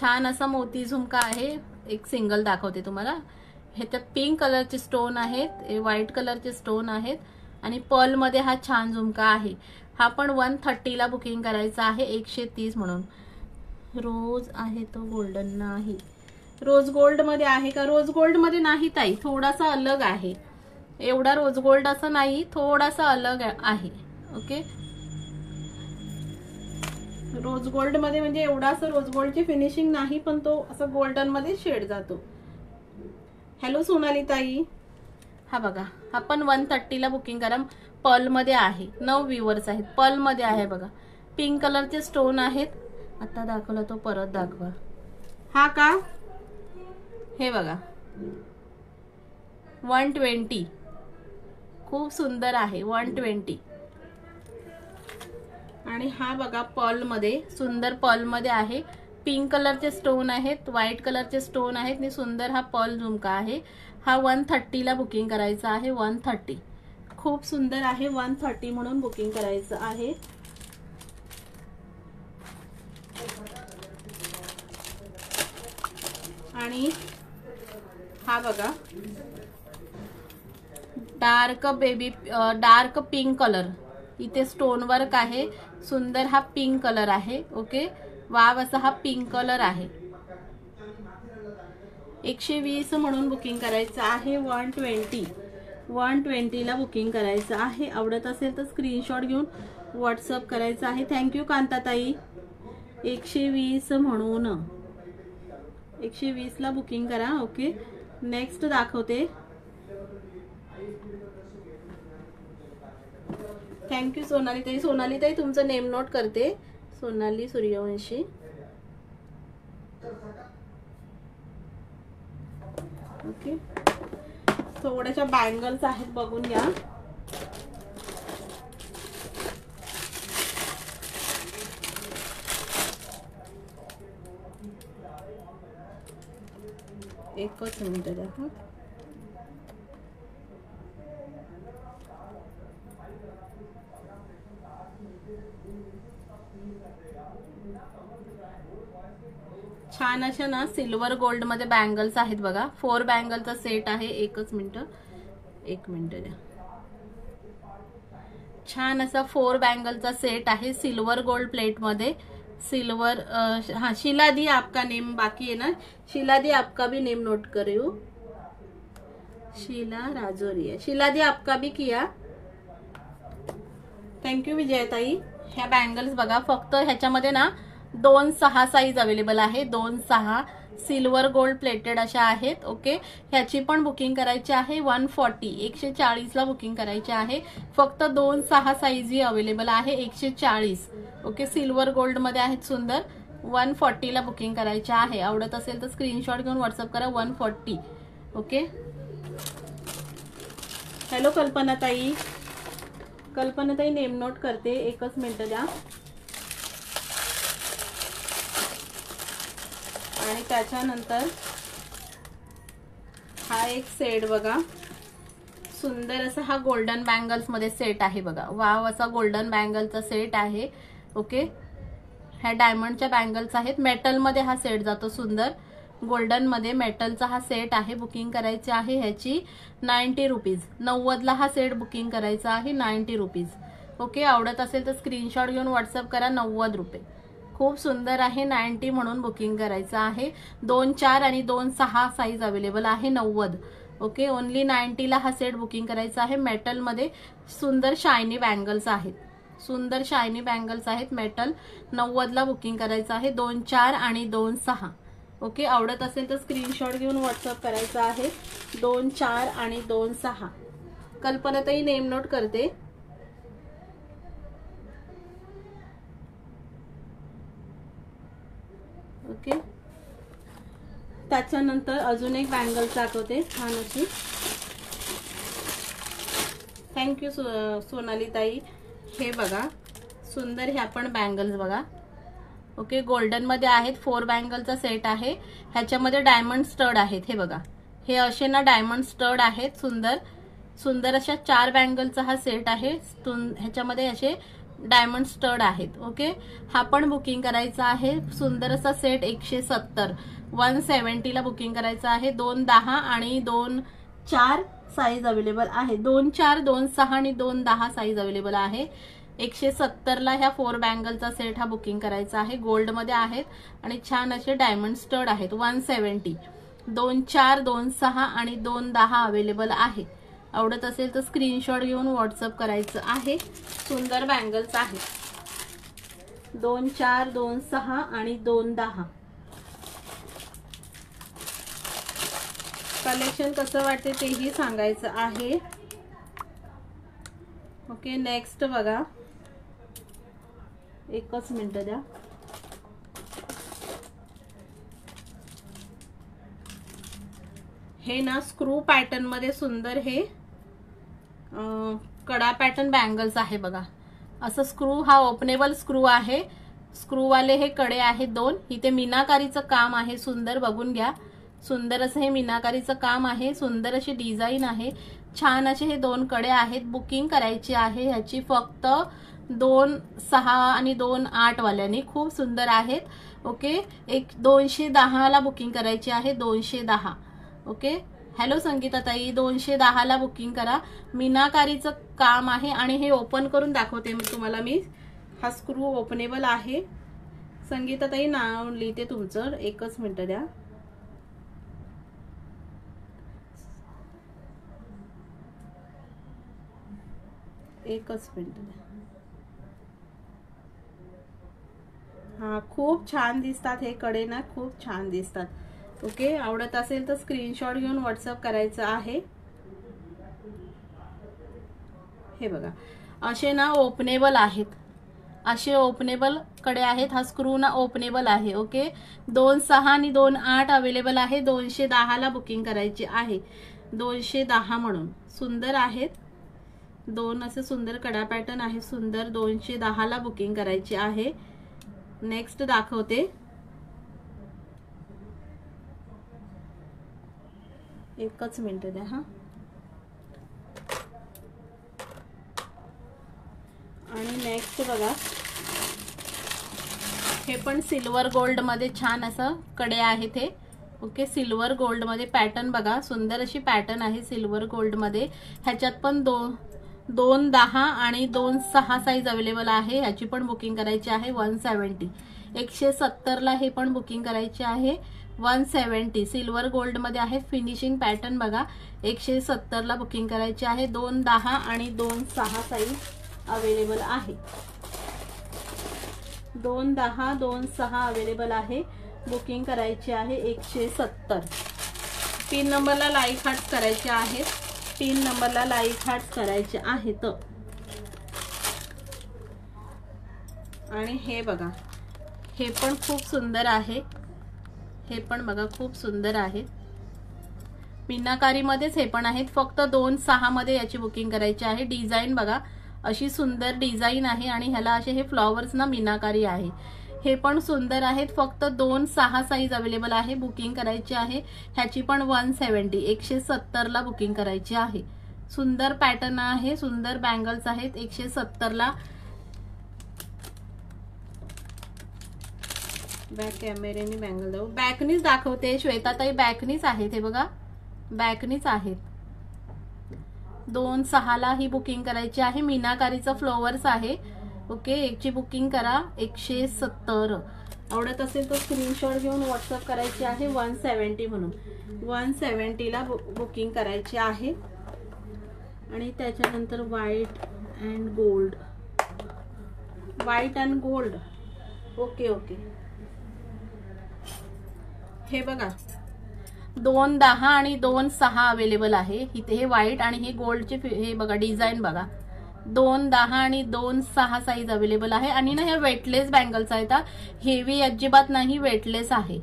छान असा मोती झुमका आहे. एक सिंगल दाखवते तुम्हाला. ह्याच्यात पिंक कलरचे स्टोन आहेत, व्हाईट कलरचे स्टोन आहेत आणि पर्ल मध्ये हा छान झुमका आहे. हा पण 130 ला बुकिंग करायचा आहे. 130 म्हणून. रोज आहे तो गोल्डन नाही. रोज गोल्ड मध्ये आहे का? रोज गोल्ड मध्ये नाही ताई, थोडासा अलग आहे. एवढा रोज गोल्ड असं नाही, थोडासा अलग आहे. ओके, रोज गोल्ड मध्ये म्हणजे एवढा असं रोज गोल्डची फिनिशिंग नाही, पण तो असं गोल्डन मध्ये शेड जातो. हॅलो सोनाली ताई. हा बघा, हा पण 130 ला बुकिंग करा. पर्ल मध्ये आहे. 9 व्ह्यूअर्स आहेत. पर्ल मध्ये आहे बघा. पिंक कलरचे स्टोन आहेत. आता दाखवला तो परत दाखवा. हा का? हे बघा 120 खूप सुंदर आहे. 120. आणि हा बघा पर्ल मध्ये, सुंदर पर्ल मध्ये आहे. पिंक कलरचे स्टोन आहेत, व्हाईट कलरचे स्टोन आहेत आणि सुंदर हा पर्ल झुमका आहे. हा 130 ला बुकिंग करायचा आहे. 130 खूप सुंदर आहे. 130 म्हणून बुकिंग करायचं आहे. आणि हा बघा, डार्क पिंक कलर, इथे स्टोन वर्क आहे. सुंदर हा पिंक कलर आहे. ओके, वाव असा हा पिंक कलर आहे. 120 म्हणून बुकिंग करायचं आहे. 120 ला बुकिंग करायचं आहे. आवडत असेल तर स्क्रीनशॉट घेऊन व्हॉट्सअप करायचं आहे. थँक्यू कांताताई. 120 म्हणून 120 ला बुकिंग करा. ओके, नेक्स्ट दाखवते. थँक्यू सोनाली ताई. सोनाली ताई तुमचं नेम नोट करते. सोनाली सूर्यवंशी. ओके, थोड्याशा बँगल्स आहेत, बघून घ्या. एकच मिनिट द्या. हा, छान अशा ना सिल्वर गोल्ड मध्ये बँगल्स आहेत बघा. 4 बँगलचा सेट आहे. एकच मिनिट, 1 मिनिट द्या. छान असा 4 बँगलचा सेट आहे सिल्वर गोल्ड प्लेट मध्ये. सिल्वर, हाँ शीला दी आपका नेम बाकी है ना. शीला दी आपका भी नेम नोट कर रही हूँ. शीला राजोरिया. शीला दी आपका भी किया. थँक्यू विजयताई. ह्या बँगल्स बघा, फक्त ह्याच्यामध्ये ना 2-6 साईज अवेलेबल आहे. 2-6 सिल्वर गोल्ड प्लेटेड अशा आहेत. ओके, ह्याची पण बुकिंग करायची आहे. 140 ला बुकिंग करायची आहे. फक्त 2-6 साईज ही अवेलेबल आहे. 140. ओके, सिल्वर गोल्ड मध्ये आहेत सुंदर. 140 ला बुकिंग करायचे आहे. आवडत असेल तर स्क्रीनशॉट घेऊन व्हॉट्सअप करा. 140. Okay, hello कल्पनाताई. कल्पनाताई नेम नोट करते. एकच मिनिट द्या. आणि त्याच्यानंतर हा एक सेट बघा, सुंदर असा हा गोल्डन बँगल्स मध्ये सेट आहे बघा. वाव असा गोल्डन बँगलचा सेट आहे. ओके, ह्या डायमंडच्या बँगल्स आहेत. मेटल मध्ये हा सेट जातो. सुंदर गोल्डन मध्ये मेटलचा हा सेट आहे. बुकिंग करायची आहे ह्याची 90 रुपीज. 90 ला हा सेट बुकिंग करायचा आहे. 90 रुपीज. ओके, आवडत असेल तर स्क्रीनशॉट घेऊन व्हॉट्सअप करा. 90 रुपये. खूप सुंदर आहे. 90 म्हणून बुकिंग करायचं आहे. 2-4 आणि 2-6 साईज अवेलेबल आहे. 90. ओके, ओनली 90 ला हा सेट बुकिंग करायचा आहे. मेटल मध्ये सुंदर शायनी बँगल्स आहेत. सुंदर शायनी बँगल्स आहेत. मेटल 90 ला बुकिंग करायचं आहे. 2-4 आणि 2-6. ओके, आवडत असेल तर स्क्रीनशॉट घेऊन व्हॉट्सअप करायचा आहे. 2-4 आणि 2-6. कल्पनाताई नेम नोट करते. ओके, त्याच्यानंतर अजून एक बँगल दाखवते छान अशी. थँक्यू सोनाली ताई. हे बघा सुंदर ह्या पण बँगल्स बघा. ओके, गोल्डन मध्ये आहेत. 4 बँगलचा सेट आहे. ह्याच्यामध्ये डायमंड स्टड आहेत. हे बघा, हे असे ना डायमंड स्टड आहेत. सुंदर सुंदर अशा 4 बँगलचा हा सेट आहे. ह्याच्यामध्ये असे डायमंड स्टड आहेत. ओके, हा पण बुकिंग करायचा आहे. सुंदर असा सेट 170 170 ला बुकिंग करायचं आहे. 2-10 आणि 2-4 साईज अवेलेबल आहे. 2-4 2-6 आणि 2-10 साईज अवेलेबल आहे. 170 ला ह्या 4 बँगलचा सेट हा बुकिंग करायचा आहे. गोल्ड मध्ये आहेत आणि छान असे डायमंड स्टड आहेत. 170. 2-4 2-6 आणि 2-10 अवेलेबल आहे. आवडत असेल तर स्क्रीनशॉट घेऊन व्हॉट्सअप करायचं आहे. सुंदर बँगल्स आहेत. 2-4 2-6 आणि 2-10. कलेक्शन कसं वाटते तेही सांगायचं आहे. ओके, नेक्स्ट बघा. एकच मिनिट द्या. हे ना स्क्रू पॅटर्न मध्ये सुंदर हे कडा पॅटर्न बँगल्स आहे बघा. असं स्क्रू, हा ओपनेबल स्क्रू आहे. स्क्रू वाले हे कडे आहेत 2. इथे मीनाकारीचं काम आहे. सुंदर बघून घ्या. सुंदर असं हे मीनाकारीचं काम आहे. सुंदर अशी डिझाईन आहे. छान असे हे 2 कडे आहेत. बुकिंग करायची आहे ह्याची फक्त 2-6 आणि 2-8 वाल्यानी. खूप सुंदर आहेत. ओके, 210 ला बुकिंग करायची आहे. 210. ओके, हॅलो संगीता ताई. 210 ला बुकिंग करा. मीनाकारीचं काम आहे आणि हे ओपन करून दाखवते तुम्हाला मी. हा स्क्रू ओपनेबल आहे. संगीता ताई नाव लिहिते तुमचं. एकच मिनिट द्या. एकच मिनिट द्या. हा, खूप छान दिसतात हे कडे ना. खूप छान दिसतात. ओके, आवडत असेल तर स्क्रीनशॉट घेऊन व्हॉट्सअप करायचं आहे. हे बघा, असे ना ओपनेबल आहेत. असे ओपनेबल कडे आहेत. हा स्क्रू ना ओपनेबल आहे. ओके, 2-6 आणि 2-8 अवेलेबल आहे. 210 ला बुकिंग करायची आहे. 210 म्हणून सुंदर आहेत. 2 असे सुंदर कडा पॅटर्न आहे. सुंदर 210 ला बुकिंग करायची आहे. नेक्स्ट दाखवते. एकच मिनिट द्या. हा, आणि नेक्स्ट बघा. हे पण सिल्वर गोल्ड मध्ये छान असं कडे आहेत हे. ओके, सिल्वर गोल्ड मध्ये पॅटर्न बघा. सुंदर अशी पॅटर्न आहे सिल्वर गोल्ड मध्ये. ह्याच्यात पण 2-10 आणि 2-6 साईज अवेलेबल आहे. ह्याची पण बुकिंग करायची आहे. 170. 170 ला हे पण बुकिंग करायचे आहे. 170 सिल्वर गोल्ड मध्ये आहे. फिनिशिंग पॅटर्न बघा. 170 ला बुकिंग करायची आहे. 2-10 आणि 2-6 साईज अवेलेबल आहे. 2-10 2-6 अवेलेबल आहे. बुकिंग करायची आहे 170. 3 नंबरला लाईक हार्ट्स करायचे आहेत. 3 नंबरला लाईक हार्ट्स करायचे आहेत. आणि हे बघा, हे पण खूप सुंदर आहे. हे पण बघा खूप सुंदर आहे. मीनाकारी मध्येच हे पण आहेत. फक्त 2-6 मध्ये याची बुकिंग करायची आहे. डिझाईन बघा, अशी सुंदर डिझाईन आहे आणि ह्याला असे हे फ्लॉवर्स ना मीनाकारी आहे. हे पण सुंदर आहेत. फक्त 2-6 साईज अवेलेबल आहे. बुकिंग करायची आहे. ह्याची पण 170 170 ला बुकिंग करायची आहे. सुंदर पॅटर्न आहे, सुंदर बँगल्स आहेत 170 ला. बॅक कॅमेऱ्याने बँगल दाखव, बॅकनीच दाखवते श्वेताताई, बॅकनीच आहेत. हे बघा बॅकनीच आहेत. 2/6 ला ही बुकिंग करायची आहे. मीनाकारीचा फ्लॉवर्स आहे. ओके, एकची बुकिंग करा 170. आवडत असेल तर स्क्रीनशॉट घेऊन व्हॉट्सअप करायची आहे. 170 म्हणून 170 ला बुकिंग करायची आहे. आणि त्याच्यानंतर white and gold, white and gold. Okay okay, हे बघा 210 आणि 26 अवेलेबल आहे इथे. हे व्हाईट आणि हे गोल्डचे हे बघा डिझाईन बघा. 210 आणि 26 साईज अवेलेबल आहे. आणि ना ह्या वेटलेस बँगल्स आहेत, हेवी अजिबात नाही, वेटलेस आहे.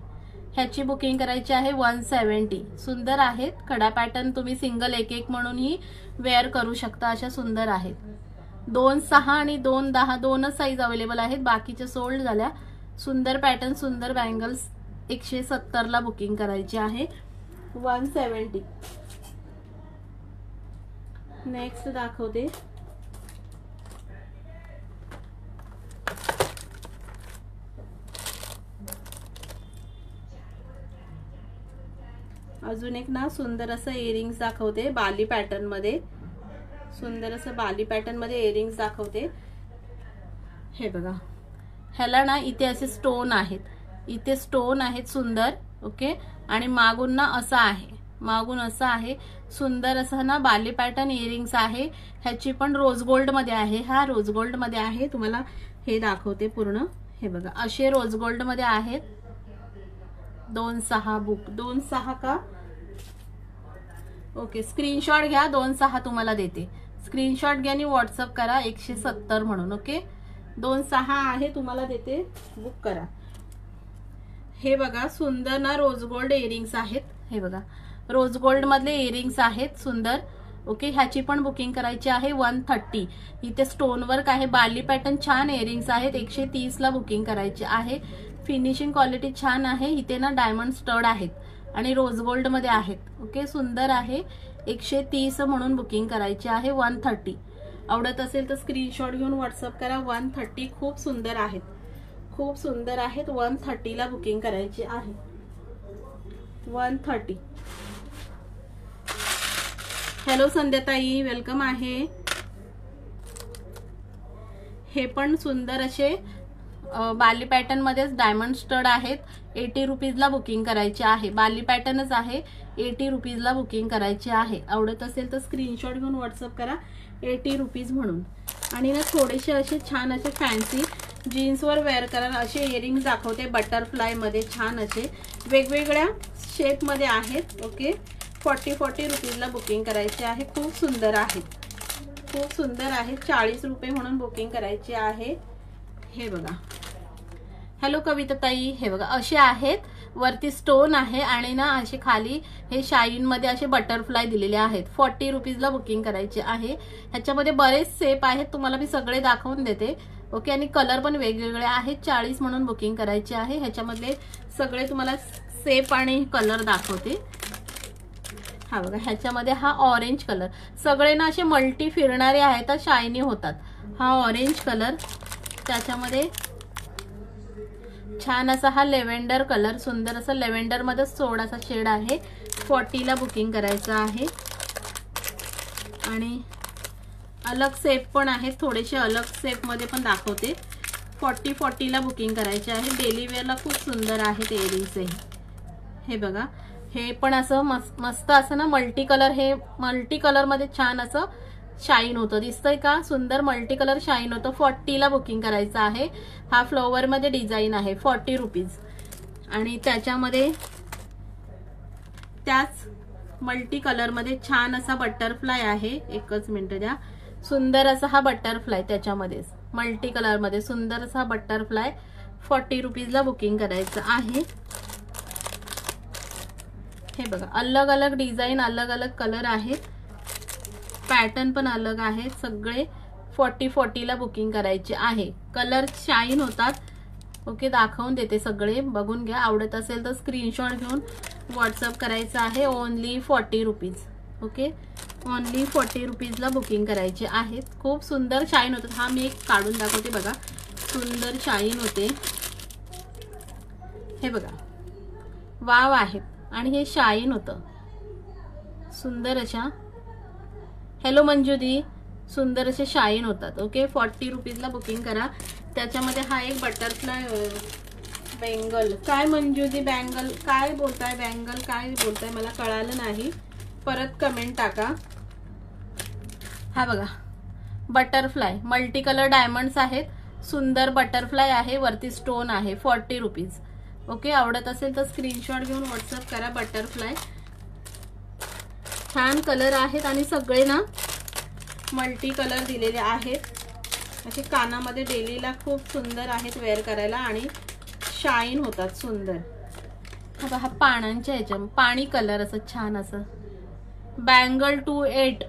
ह्याची बुकिंग करायची आहे 170. सुंदर आहेत. खडा पॅटर्न तुम्ही सिंगल एक एक म्हणूनही वेअर करू शकता, अशा सुंदर आहेत. 2/6 आणि 2/10 दोनच साईज अवेलेबल आहेत, बाकीच्या सोल्ड झाल्या. सुंदर पॅटर्न, सुंदर बँगल्स 170 ला बुकिंग करायची आहे. 170. नेक्स्ट दाखवते. अजून एक ना सुंदर असं इयरिंग्स दाखवते बाली पॅटर्न मध्ये. सुंदर असं बाली पॅटर्न मध्ये इयरिंग्स दाखवते. हे बघा, ह्याला ना इथे असे स्टोन आहेत, इथे स्टोन आहेत सुंदर. ओके, आणि मागून ना असं आहे, मागून असं आहे सुंदर असं ना बाली पॅटर्न इयरिंग्स आहे. ह्याची पण रोज गोल्ड मध्ये आहे. हा रोज गोल्ड मध्ये आहे. तुम्हाला हे दाखवते पूर्ण. हे बघा असे रोज गोल्ड मध्ये आहेत. 2/6 बुक, 2/6 का? ओके, स्क्रीनशॉट घ्या. 2/6 तुम्हाला देते. स्क्रीनशॉट घ्या आणि व्हॉट्सअप करा 170 म्हणून. ओके, 2/6 आहे, तुम्हाला देते, बुक करा. हे बघा सुंदर ना रोज गोल्ड इयरिंग्स आहेत. हे बघा रोज गोल्ड मधले इयरिंग्स आहेत सुंदर. ओके, ह्याची पण बुकिंग करायची आहे 130. इथे स्टोन वर्क आहे, बाली पॅटर्न छान इयरिंग्स आहेत. 130 ला बुकिंग करायची आहे. फिनिशिंग क्वालिटी छान आहे. इथे ना डायमंड स्टड आहेत आणि रोज गोल्ड मध्ये आहेत. ओके, सुंदर आहे. 130 म्हणून बुकिंग करायची आहे. 130. आवडत असेल तर स्क्रीनशॉट घेऊन व्हॉट्सअप करा. 130 खूप सुंदर आहेत, खूप सुंदर आहेत. 130 ला बुकिंग करायची आहे. 130. हॅलो संध्याताई, वेलकम आहे. हे पण सुंदर असे बाली पॅटर्न मध्येच डायमंड स्टड आहेत. 80 रुपीजला बुकिंग करायची आहे. बाली पॅटर्नच आहे. 80 रुपीजला बुकिंग करायची आहे. आवडत असेल तर स्क्रीनशॉट घेऊन व्हॉट्सअप करा 80 रुपीज म्हणून. आणि ना थोडेसे असे छान असे फॅन्सी जीन्सवर वेअर करा असे इयरिंग्स दाखवते बटरफ्लाय मध्ये. छान असे वेगवेगळ्या शेप मध्ये आहेत. ओके, 40 रुपीजला बुकिंग करायची आहे. खूप सुंदर आहेत, खूप सुंदर आहेत. 40 रुपये म्हणून बुकिंग करायची आहे. हे बघा, हॅलो कविता ताई, हे बघा असे आहेत. वरती स्टोन आहे आणि ना असे खाली हे शाईन मध्ये असे बटरफ्लाय दिलेले आहेत. 40 रुपीजला बुकिंग करायचे आहे. ह्याच्यामध्ये बरेच शेप आहेत, तुम्हाला मी सगळे दाखवून देते. ओके, आणि कलर पण वेगवेगळे आहेत. 40 म्हणून बुकिंग करायचे आहे. ह्याच्यामधले सगळे तुम्हाला शेप आणि कलर दाखवते. हा बघा, ह्याच्यामध्ये हा ऑरेंज कलर, सगळे ना असे मल्टी फिरणारे आहेत, शायनी होतात. हा ऑरेंज कलर, त्याच्यामध्ये छान असा हा लेव्हेंडर कलर, सुंदर असा लेव्हेंडर मध्ये थोडासा शेड आहे. 40 ला बुकिंग करायचं आहे. आणि अलग शेप पण आहेत, थोडेसे अलग शेप मध्ये पण दाखवते. 40 ला बुकिंग करायचे आहे. डेली वेअरला खूप सुंदर आहेत इयरिंग्स. हे बघा, हे पण असं मस्त असं ना मल्टी कलर, हे मल्टी कलर मध्ये छान असं शाईन होतं. दिसतंय का? सुंदर मल्टी कलर शाईन होतं. 40 ला बुकिंग करायचं आहे. हा फ्लॉवर मध्ये डिझाईन आहे. 40 रुपीज. आणि त्याच्यामध्ये त्याच मल्टी कलर मध्ये छान असा बटरफ्लाय आहे. एकच मिनिट द्या. सुंदर असा हा बटरफ्लाय, त्याच्यामध्ये मल्टी कलर मध्ये सुंदर असा बटरफ्लाय. 40 रुपीजला बुकिंग करायचं आहे. हे बघा, अलग अलग डिझाईन, अलग अलग कलर आहेत, पॅटर्न पण अलग आहेत. सगळे 40 ला बुकिंग करायचे आहे. कलर शाईन होतात. ओके, दाखवून देते, सगळे बघून घ्या. आवडत असेल तर स्क्रीनशॉट घेऊन व्हॉट्सअप करायचं आहे. Only 40 rupees. ओके, ओनली 40 रुपीजला बुकिंग करायचे आहेत. खूप सुंदर शाईन होतात. हा मी एक काढून दाखवते बघा, सुंदर शाईन होते. हे बघा वाव आहेत आणि हे शाईन होतं सुंदर अशा. हॅलो मंजुदी, सुंदर असे शाईन होतात. ओके 40 रुपीजला बुकिंग करा. त्याच्यामध्ये हा एक बटरफ्लाय बँगल. काय मंजुदी बँगल काय बोलताय, बँगल काय बोलताय मला कळालं नाही, परत कमेंट टाका. हा बघा बटरफ्लाय मल्टी कलर डायमंड्स आहेत. सुंदर बटरफ्लाय आहे, वरती स्टोन आहे. 40 रुपीज. ओके आवडत असेल तर स्क्रीनशॉट घेऊन व्हॉट्सअप करा. बटरफ्लाय छान कलर आहेत आणि सगळे ना मल्टी कलर दिलेले आहेत. असे कानामध्ये डेलीला खूप सुंदर आहेत वेअर करायला आणि शाईन होतात सुंदर. हा पानांच्या ह्याच्या पाणी कलर असं छान असं बैंगल 28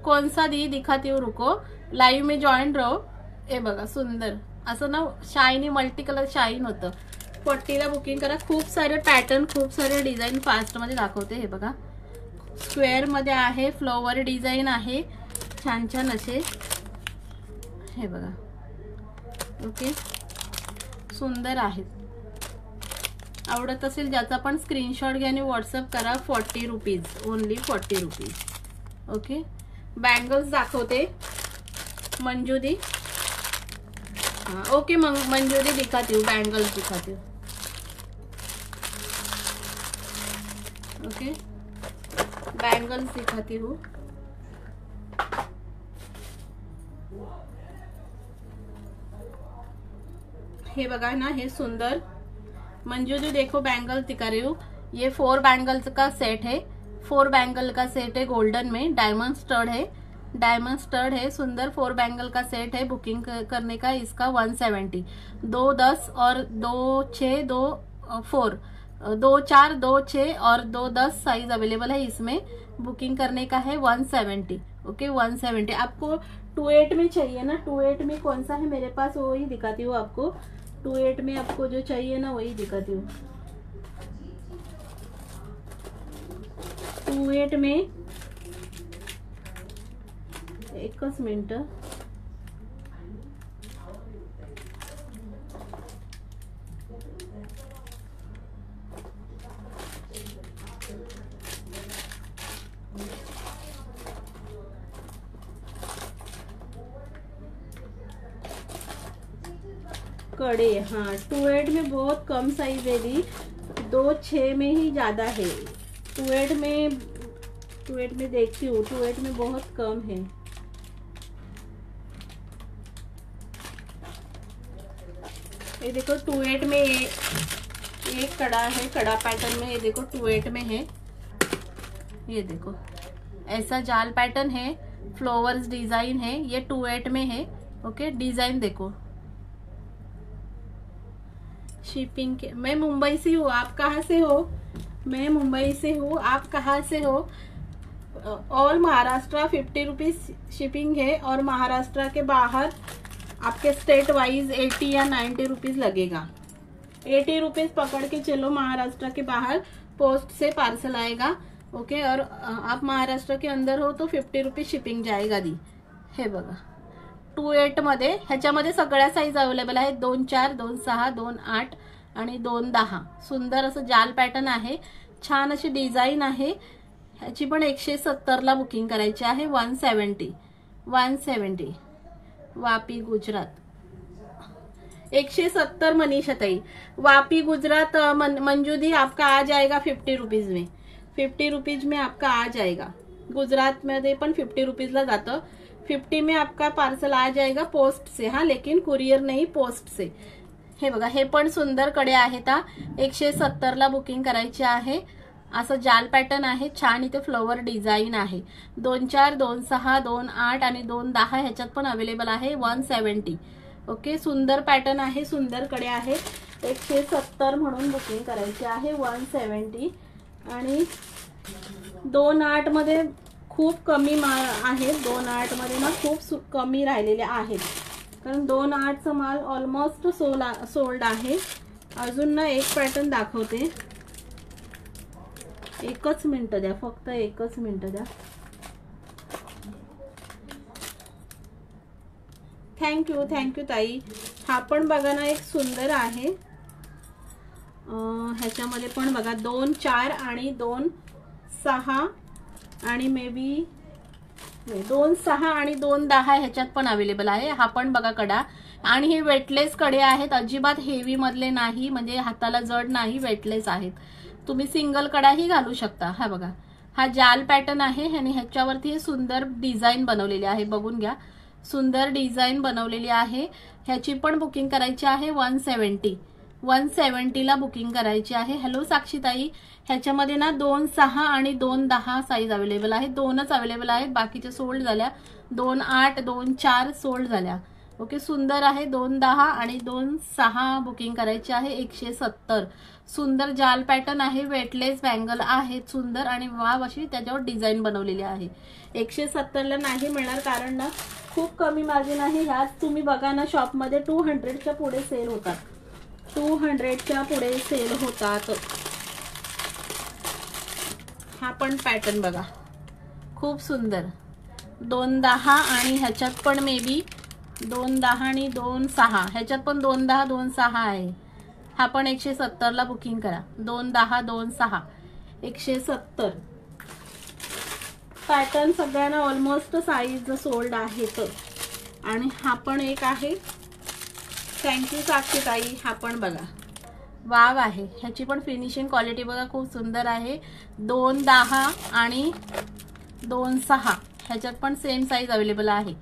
कौन सा दी दिखाती हूँ रुको लाइव में जॉईन रहो. हे बघा सुंदर असं ना शाईनी मल्टी कलर शाईन होतं. 40ला बुकिंग करा. खूप सारे पॅटर्न खूप सारे डिझाईन फास्ट मध्ये दाखवते. हे बघा स्क्वेअर मध्ये आहे, फ्लॉवर डिझाईन आहे छान छान असे. हे बघा ओके सुंदर आहेत. आवडत असेल ज्याचा पण स्क्रीनशॉट घ्या आणि व्हॉट्सअप करा. 40 rupees only 40 rupees. Okay bangles दाखवते मंजुदी. हाँ ओके मंजुदी दिखाती हूँ, बैंगल्स दिखाती हूँ. ओके बैंगल्स दिखाती हूँ. हे बघा ना हे सुंदर मंजुदी देखो बैंगल्स दिखा रही हूँ. ये 4 बैंगल्स का सेट है. 4 बैंगल का सेट है गोल्डन में. डायमंड स्टड है, डायमंड स्टड है. सुंदर 4 बैंगल का सेट है. बुकिंग करने का इसका 170. 2 10 और 2 6 2 4 2 4 2 6 और 2 10 साइज अवेलेबल है. इसमें बुकिंग करने का है 170. ओके 170. आपको 28 में चाहिए ना, 28 में कौन सा है मेरे पास वही दिखाती हूँ आपको. 28 में आपको जो चाहिए ना वही दिखाती हूँ. 28 में एकच मिनिट. कड़े हाँ 28 में बहुत कम साइज है दी. 2 6 में ही ज्यादा है. 28 में देखती हूँ 28 में बहुत कम है. ये देखो 28 में एक कड़ा है, कड़ा पैटर्न में. ये देखो 28 में है. ये देखो ऐसा जाल पैटर्न है, फ्लावर्स डिजाइन है. ये 28 में है. ओके डिजाइन देखो. शिपिंग के मैं मुंबई से हूँ. आप कहाँ से हो? मैं मुंबई से हूँ. आप कहाँ से हो? ऑल महाराष्ट्र 50 रुपीज शिपिंग है और महाराष्ट्र के बाहर आपके स्टेट वाइज 80 या 90 रुपीज लगेगा. 80 रुपीज पकड़ के चलो. महाराष्ट्र के बाहर पोस्ट से पार्सल आएगा. ओके और आप महाराष्ट्र के अंदर हो तो 50 रुपीज शिपिंग जाएगा दी. हे बघा 28 मध्ये ह्याच्यामध्ये सगळ्या साईज अवेलेबल आहेत. 2 4 2 6 2 8 आणि 2 10. सुंदर असं जाल पॅटर्न आहे, छान अशी डिझाईन आहे. ह्याची पण 170ला बुकिंग करायची आहे. 170 वापी गुजरात. 170 मनीषा ताई वापी गुजरात. मंजूदी आपका आ जाएगा 50 रुपीज में. 50 रुपीज में आपका आ जाएगा. गुजरात मध्ये पण 50 रुपीजला जातं. 50 में आपका पार्सल आ जाएगा पोस्ट से. हाँ लेकिन कुरियर नहीं पोस्ट से. हे बघा हे पण सुंदर कडे आहेत. 170ला बुकिंग करायची आहे. असं जाल पॅटर्न आहे छान. इथे फ्लॉवर डिझाईन आहे. 2 4 2 6 2 8 आणि 2 10 ह्याच्यात पण अवेलेबल आहे. 170. ओके सुंदर पॅटर्न आहे, सुंदर कडे आहे. 170 म्हणून बुकिंग करायची आहे. 170 आणि 2 8 मध्ये खूप कमी माल आहे. 2 8 मध्ये ना खूप कमी राहिलेले आहेत कारण 2 8चा माल ऑलमोस्ट सोल्ड आहे. अजून ना एक पॅटर्न दाखवते. एकच मिनिट द्या, फक्त एकच मिनिट द्या. थँक्यू ताई. हा पण बघा ना एक सुंदर आहे. ह्याच्यामध्ये पण बघा 2 4 आणि 2 6 आणि मे बी 2 6 आणि 2 10 ह्याच्यात पण अवेलेबल आहे. हा पण बघा कडा, आणि हे वेटलेस कडे आहेत, अजिबात हेवी मधले नाही, म्हणजे हाताला जड नाही, वेटलेस आहेत. तुम्ही सिंगल कडाही घालू शकता. हा बघा, हा जाल पॅटर्न आहे आणि ह्याच्यावरती हे सुंदर डिझाईन बनवलेली आहे. बघून घ्या, सुंदर डिझाईन बनवलेली आहे. ह्याची पण बुकिंग करायची आहे 170 ला बुकिंग करायची आहे. हॅलो साक्षीताई, ह्याच्यामध्ये ना 2 6 आणि 2 10 साईज अवेलेबल आहे. दोनच अवेलेबल आहेत, बाकीच्या सोल्ड झाल्या. 2 8 2 4 सोल्ड झाल्या. ओके, सुंदर आहे. 2 10 आणि 2 6 बुकिंग करायची आहे. 170. सुंदर जाल पॅटर्न आहे, वेटलेस बँगल आहेत सुंदर, आणि वाव अशी त्याच्यावर डिझाईन बनवलेली आहे. 170 ला नाही मिळणार, कारण ना खूप कमी मार्जिन आहे. ह्याच तुम्ही बघा ना शॉपमध्ये 200च्या पुढे सेल होतात. 200च्या पुढे सेल होतात. हा पण पॅटर्न बघा, खूप सुंदर. 2 10 आणि ह्याच्यात पण मे बी 2 10 आणि 2 6, ह्याच्यात पण 2 10 2 6 आहे. हा पण 170 ला बुकिंग करा. 2 10 2 6 170. पॅटर्न सगळ्यांना ऑलमोस्ट साईज सोल्ड आहेत. आणि हा पण एक आहे. थँक्यू साक्षीताई. हा पण बघा, वाव आहे. ह्याची पण फिनिशिंग क्वालिटी बघा, खूप सुंदर आहे. 2 10 आणि 2 6 ह्याच्यात पण सेम साईज अवेलेबल आहे.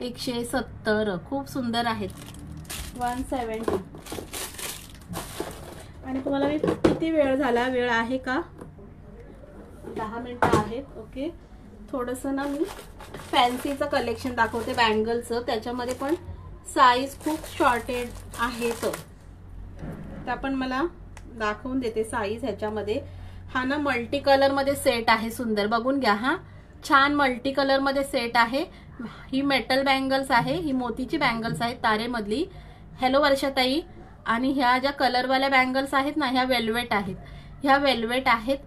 170. खूप सुंदर आहेत. 170. आणि तुम्हाला मी किती वेळ झाला, वेळ आहे का? 10 मिनिटं आहेत. ओके, थोडंसं ना मी फॅन्सीचं कलेक्शन दाखवते बँगलचं. त्याच्यामध्ये पण साईज खूप शॉर्टेड आहेत, त्या पण मला दाखवून देते साईज ह्याच्यामध्ये. हा ना मल्टी कलर मध्ये सेट आहे, सुंदर. बघून घ्या, हा छान मल्टी कलर मध्ये सेट आहे. ही मेटल बँगल्स आहे, ही मोतीची बँगल्स आहेत तारेमधली. हॅलो वर्षाताई. आणि ह्या ज्या कलरवाल्या बँगल्स आहेत ना, ह्या वेल्वेट आहेत. ह्या वेल्वेट आहेत.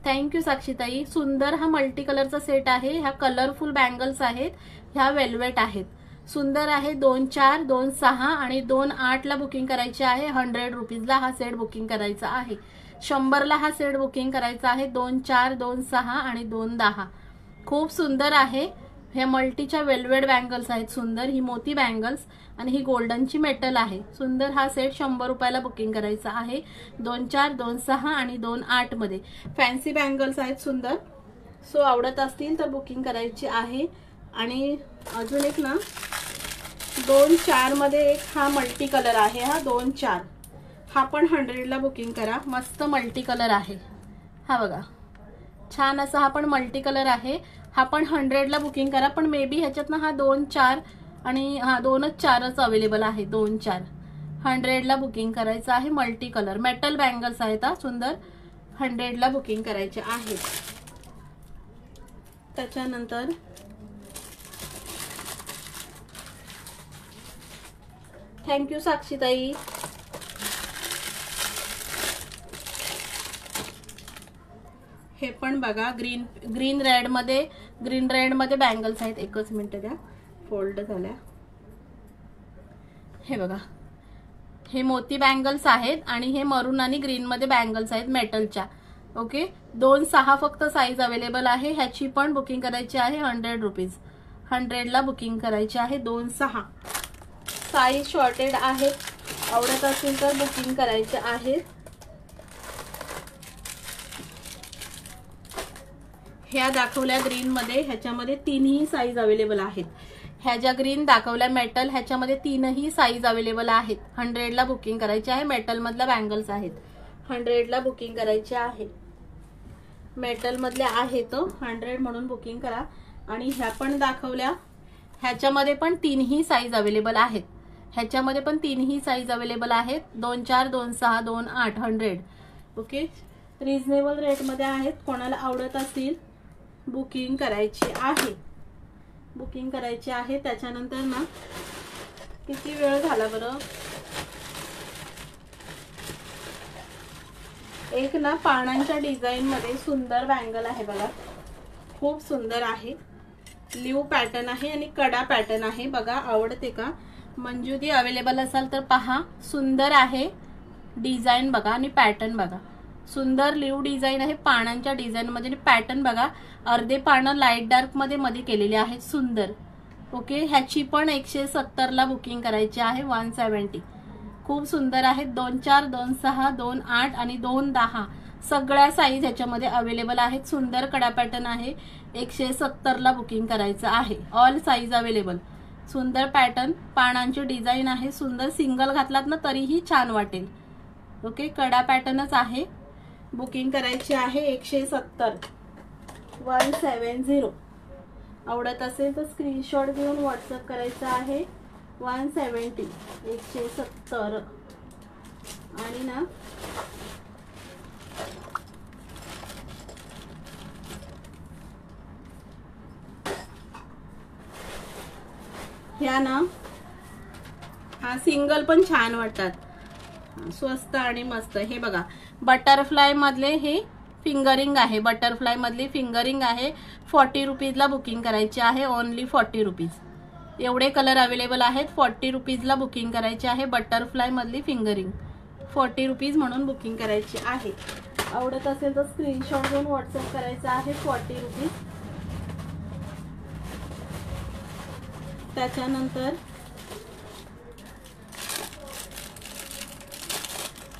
थँक्यू साक्षीताई. सुंदर हा मल्टी कलरचा सेट आहे. ह्या कलरफुल बँगल्स आहेत, ह्या वेल्वेट आहेत. सुंदर आहे. 2 4 2 6 आणि 2 8 ला बुकिंग करायची आहे. 100 रुपीजला हा सेट बुकिंग करायचा आहे. 100 ला हा सेट बुकिंग करायचा आहे. 2 4 2 6 आणि 2 10. खूप सुंदर आहे. हे मल्टीच्या वेल्वेट बँगल्स आहेत, सुंदर. ही मोती बँगल्स आणि ही गोल्डनची मेटल आहे. सुंदर हा सेट 100 रुपयाला बुकिंग करायचा आहे. 2 4 2 6 आणि 2 8 मध्ये फॅन्सी बँगल्स आहेत, सुंदर. सो आवडत असतील तर बुकिंग करायची आहे. आणि अजून एक ना 2 4 मध्ये एक हा मल्टी कलर आहे. हा 2 4 हा पण 100 ला बुकिंग करा. मस्त मल्टी कलर आहे. हा बघा, छान असा हा पण मल्टी कलर आहे. हा पण 100 ला बुकिंग करा. पण मे बी ह्याच्यात ना हा 2 4 आणि हा 2च 4च अवेलेबल आहे. 2 4 100 ला बुकिंग करायचं आहे. मल्टी कलर मेटल बँगल्स आहेत, हा सुंदर. 100 ला बुकिंग करायचे आहेत. त्याच्यानंतर थँक्यू साक्षीताई. हे पण बघा, ग्रीन रेड मध्ये बँगल्स आहेत. एकच मिनिट द्या, फोल्ड झाल्या. हे बघा, हे मोती बँगल्स आहेत आणि हे मरून आणि ग्रीन मध्ये बँगल्स आहेत मेटलच्या. ओके, 2 6 फक्त साईज अवेलेबल आहे. ह्याची पण बुकिंग करायची आहे 100 रुपीज. 100 ला बुकिंग करायची आहे. 2 6 साईज शॉर्टेड आहे. आवडत असेल तर बुकिंग करायचे आहे. ह्या दाखवल्या ग्रीन मध्ये, ह्याच्यामध्ये 3ही साईज अवेलेबल आहेत. ह्या ज्या ग्रीन दाखवल्या मेटल, ह्याच्यामध्ये 3ही साईज अवेलेबल आहेत. 100 ला बुकिंग करायची आहे. मेटल मधल्या बँगल्स आहेत. 100 ला बुकिंग करायचे आहे. मेटल मधल्या आहेत, 100 म्हणून बुकिंग करा. आणि ह्या पण दाखवल्या, ह्याच्यामध्ये पण 3ही साईज अवेलेबल आहेत. ह्याच्यामध्ये पण 3ही साईज अवेलेबल आहेत. 2 4 2 6 2 8 100. ओके, रिझनेबल रेट मध्ये आहेत. कोणाला आवडत असतील बुकिंग करायची आहे. बुकिंग करायची आहे. त्याच्यानंतर ना किती वेळ झाला बरं. एक ना पानांच्या डिझाईन मध्ये सुंदर बँगल आहे बघा, खूप सुंदर आहे. लिव्ह पॅटर्न आहे आणि कडा पॅटर्न आहे बघा. आवडते का? मंजुदी अवेलेबल असाल तर पहा. सुंदर आहे डिझाईन बघा आणि पॅटर्न बघा. सुंदर लिव्ह डिझाईन आहे पानांच्या डिझाईन मध्ये. पॅटर्न बघा, अर्धे पानं लाईट डार्क मध्ये केलेले आहेत. सुंदर. ओके, ह्याची पण 170 ला बुकिंग करायची आहे. 170. खूप सुंदर आहेत. 2-4, 2-6, 2-8 आणि 2-10 सगळ्या साईज ह्याच्यामध्ये अवेलेबल आहेत. सुंदर कडा पॅटर्न आहे. 170 ला बुकिंग करायचं आहे. All size available. सुंदर पॅटर्न, पानांची डिझाईन आहे. सुंदर. सिंगल घातलात ना तरीही छान वाटेल. ओके, कडा पॅटर्नच आहे. बुकिंग करायची आहे 170. 170. आवडत असेल तर स्क्रीनशॉट घेऊन व्हॉट्सअप करायचा आहे. 170. 170. आणि ना ह्या ना हा सिंगल पण छान वाटतात. स्वस्त आणि मस्त. हे बघा, बटरफ्लाय मधले हे फिंगरिंग आहे. बटरफ्लाय मधली फिंगरिंग आहे. 40 रुपीजला बुकिंग करायची आहे. Only 40 rupees. एवढे कलर अवेलेबल आहेत. 40 रुपीजला बुकिंग करायची आहे. बटरफ्लाय मधली फिंगरिंग 40 रुपीज म्हणून बुकिंग करायची आहे. आवडत असेल तर स्क्रीनशॉट घेऊन व्हॉट्सअप करायचा आहे. 40 रुपीज. त्याच्यानंतर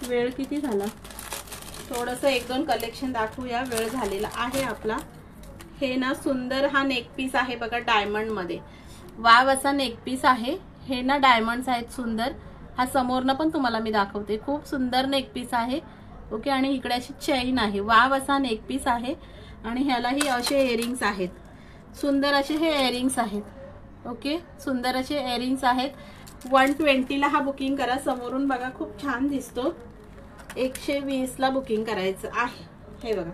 वेळ किती झाला? थोडंसं 1-2 कलेक्शन दाखवूया. वेळ झालेला आहे आपला. हे ना सुंदर हा नेक पीस आहे बघा, डायमंड मध्ये. वाव असा नेक पीस आहे. हे ना डायमंड्स आहेत. सुंदर. हा समोरनं पण तुम्हाला मी दाखवते. खूप सुंदर नेक पीस आहे. ओके, आणि इकडे अशी चेन आहे. वाव असा नेक पीस आहे. आणि ह्यालाही असे इयरिंग्स आहेत. सुंदर असे हे इयरिंग्स आहेत. ओके, सुंदर असे इयरिंग्स आहेत. 120 ला हा बुकिंग करा. समोरून बघा, खूप छान दिसतो. 120 ला बुकिंग करायचं आहे. हे बघा,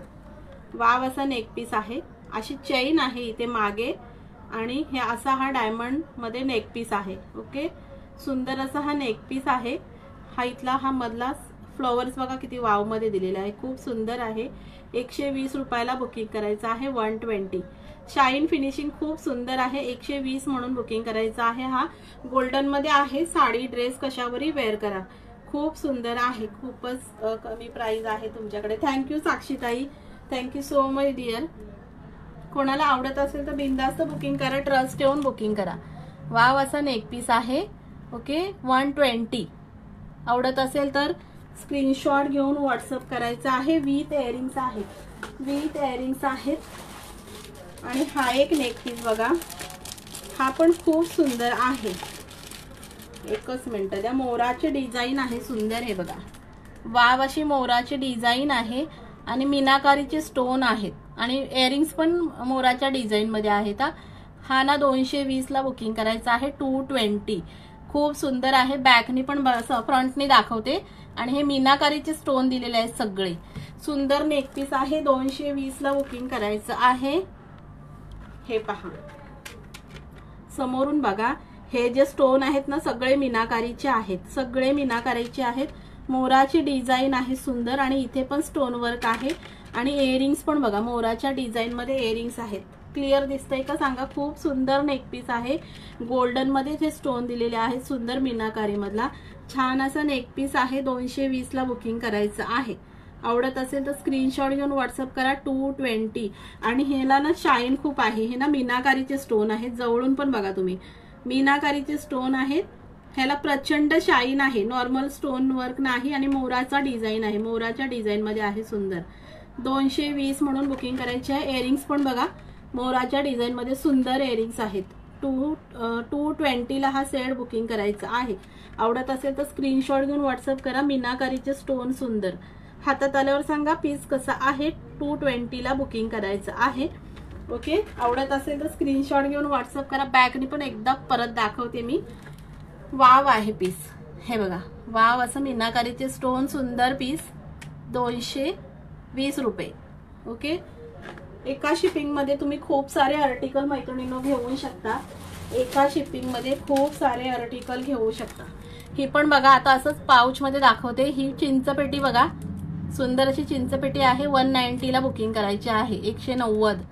वाव असा नेक पीस आहे. अशी चेन आहे इथे मागे आणि हे असा हा डायमंड मध्ये नेक पीस आहे. ओके, सुंदर असा हा नेक पीस आहे. हा इथला हा मधला फ्लॉवर्स बघा किती वाव मध्ये दिलेला आहे. खूप सुंदर आहे. 120 रुपयाला बुकिंग करायचं आहे. 120. शाईन फिनिशिंग खूप सुंदर आहे. 120 म्हणून बुकिंग करायचं आहे. हा गोल्डन मध्ये आहे. साडी ड्रेस कशावरही वेअर करा. खूप सुंदर आहे. खूपच कमी प्राइस आहे तुमच्याकडे. Thank you Sakshitai. Thank you so much dear. कोणाला आवडत असेल तर बिंदास्त बुकिंग करा. ट्रस्ट ठेवून बुकिंग करा. वाव असा नेक पीस आहे. ओके, 120. आवडत असेल तर स्क्रीनशॉट घेऊन व्हॉट्सअप करायचा आहे. विथ इयरिंग्स आहेत. विथ इयरिंग्स आहेत. आणि हा एक नेक पीस बघा, हा पण खूप सुंदर आहे. एकच मिनिट द्या. मोराची डिझाईन आहे. सुंदर. हे बघा, वाव अशी मोराची डिझाईन आहे आणि मीनाकारीचे स्टोन आहेत आणि इयरिंग्स पण मोराच्या डिझाईन मध्ये आहेत. हा ना 220 ला बुकिंग करायचं आहे. 220. खूप सुंदर आहे. बॅकनी पण फ्रंटनी दाखवते आणि हे मीनाकारीचे स्टोन दिलेले आहेत सगळे. सुंदर नेक पीस आहे. 220 ला बुकिंग करायचं आहे. हे पहा, समोरून बघा, हे जे स्टोन आहेत ना सगळे मीनाकारीचे आहेत. सगळे मीनाकारीचे आहेत. मोराची डिझाईन आहे सुंदर आणि इथे पण स्टोन वर्क आहे आणि इयरिंग्स पण बघा मोराच्या डिझाईन मध्ये इयरिंग्स आहेत. क्लिअर दिसतंय का सांगा? खूप सुंदर नेक पीस आहे. गोल्डन मध्ये जे स्टोन दिलेले आहेत. सुंदर मीनाकारी मधला छान असा नेक पीस आहे. 220 ला बुकिंग करायचं आहे. आवडत असेल तर स्क्रीनशॉट घेऊन व्हॉट्सअप करा. 220. आणि ह्याला ना शाईन खूप आहे. हे ना मीनाकारीचे स्टोन आहेत. जवळून पण बघा तुम्ही, मीनाकारीचे स्टोन आहेत. ह्याला प्रचंड शाईन आहे. नॉर्मल स्टोन वर्क नाही आणि मोराचा डिझाईन आहे. मोराच्या डिझाईन मध्ये आहे. सुंदर. 220 म्हणून बुकिंग करायची आहे. इयरिंग्स पण बघा मोराच्या डिझाईन मध्ये सुंदर इयरिंग्स आहेत. 220 ला हा सेट बुकिंग करायचा आहे. आवडत असेल तर स्क्रीनशॉट घेऊन व्हॉट्सअप करा. मीनाकारीचे स्टोन सुंदर. हातात आल्यावर सांगा पीस कसा आहे. 220 ला बुकिंग करायचं आहे. ओके, आवडत असेल तर स्क्रीनशॉट घेऊन व्हॉट्सअप करा. बॅकनी पण एकदा परत दाखवते मी. वाव आहे पीस. हे बघा, वाव असं मीनाकारीचे स्टोन सुंदर पीस. 220 रुपये. ओके, एका शिपिंग मध्ये तुम्ही खूप सारे आर्टिकल मैत्रिणींनो घेऊ शकता. एका शिपिंग मध्ये खूप सारे आर्टिकल घेऊ शकता. ही पण बघा आता असंच पाउच मध्ये दाखवते. ही चिंचपेटी बघा, सुंदर अशी चिंचपेटी आहे. 190 ला बुकिंग करायची आहे. 190.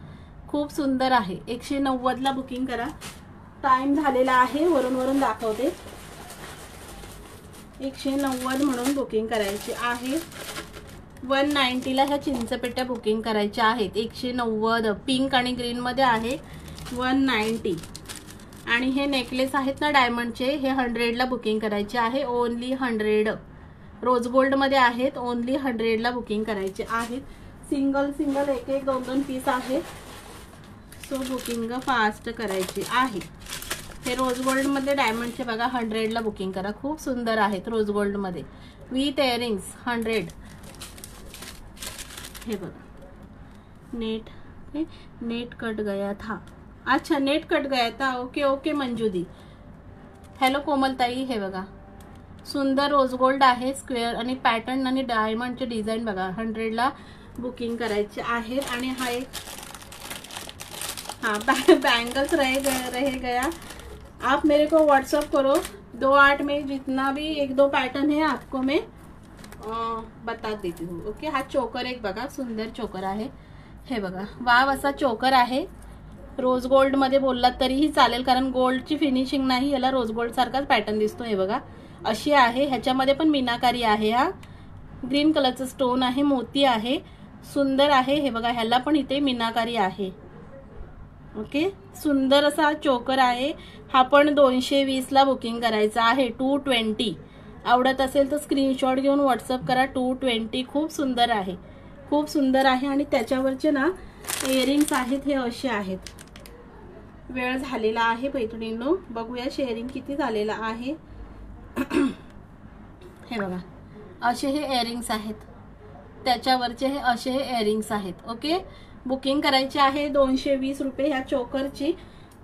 खूप सुंदर आहे. 190 ला बुकिंग करा. टाइम झालेला आहे, वरून दाखवते. 190 म्हणून बुकिंग करायची आहे. 190 ला ह्या चिंचपेट्या बुकिंग करायच्या आहेत. 190 पिंक आणि ग्रीन मध्ये आहे. 190. आणि हे नेकलेस आहेत ना डायमंडचे, हे 100 ला बुकिंग करायचे आहे. ओनली 100. रोज गोल्ड मध्ये आहेत. ओनली 100 ला बुकिंग करायचे आहेत. सिंगल एक 2 पीस आहेत. सो बुकिंग फास्ट करायची आहे. हे रोज गोल्ड मध्ये डायमंडचे बघा 100 ला बुकिंग करा. खूप सुंदर आहेत रोज गोल्ड मध्ये विथ इयरिंग्स 100. हे बघा नेट कट गया था. अच्छा नेट कट गया था. ओके मंजूदी. हॅलो कोमलताई. हे बघा सुंदर रोज गोल्ड आहे. स्क्वेअर आणि पॅटर्न आणि डायमंडचे डिझाईन बघा 100 ला बुकिंग करायचे आहेत. आणि हा एक बैंगल्स रह गया. आप मेरे को व्हाट्सअप करो. 28 में जितना भी 1-2 पैटर्न है आपको मैं बता देती हूँ. ओके. हा चोकर एक बघा सुंदर चोकर आहे. हे बघा वाव असा चोकर आहे. रोज गोल्ड मध्ये बोललात तरीही चालेल, कारण गोल्डची फिनिशिंग नाही, याला रोज गोल्ड सारखाच पॅटर्न दिसतो. हे बघा अशी आहे. ह्याच्यामध्ये पण मीनाकारी आहे. हा ग्रीन कलरचं स्टोन आहे, मोती आहे, सुंदर आहे. हे बघा ह्याला पण इथे मीनाकारी आहे. ओके. सुंदर असा चोकर आहे. हा पण 220 ला बुकिंग करायचा आहे. 220. आवडत असेल तर स्क्रीनशॉट घेऊन व्हॉट्सअप करा. 220 खूप सुंदर आहे, खूप सुंदर आहे. आणि त्याच्यावरचे ना इयरिंग्स आहेत हे असे आहेत. वेळ झालेला आहे पैठणींनो. बघूया शेअरिंग किती झालेला आहे. हे बघा असे हे इयरिंग्स आहेत. त्याच्यावरचे हे असे हे इयरिंग्स आहेत. ओके. बुकिंग करायची आहे 220 रुपये ह्या चोकरची.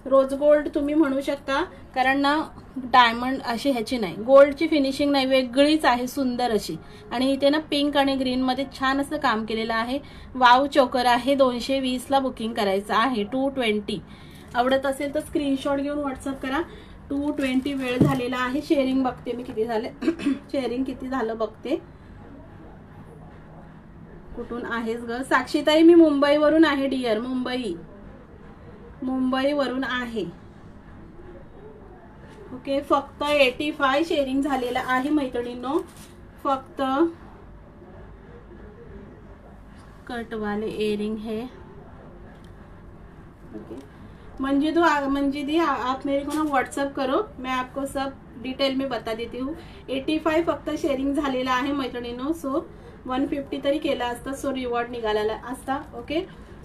रोज गोल्ड तुम्ही म्हणू शकता, कारण ना डायमंड अशी ह्याची नाही, गोल्डची फिनिशिंग नाही, वेगळीच आहे सुंदर अशी. आणि इथे ना पिंक आणि ग्रीन मध्ये छान असं काम केलेलं आहे. वाव चोकर आहे. 220 ला बुकिंग करायचं आहे. 220. आवडत असेल तर स्क्रीनशॉट घेऊन व्हॉट्सअप करा. 220 वेळ झालेला आहे. शेअरिंग बघते मी किती झाले. शेअरिंग किती झालं बघते. कुठून आहेस ग साक्षीताई? मी मुंबईवरून आहे डिअर. मुंबईवरून आहे. ओके. फक्त 85 शेअरिंग झालेला आहे मैत्रिणींनो. फक्त कटवाले इयरिंग है. ओके. मंजिदी आप मेरे को ना व्हाट्सअप करो, मैं आपको सब डिटेल में बता देती हूँ. 85 फक्त शेअरिंग झालेला आहे मैत्रिणींनो. सो 150 तरी केला असता, सो रिवॉर्ड निघाला असता. ओके.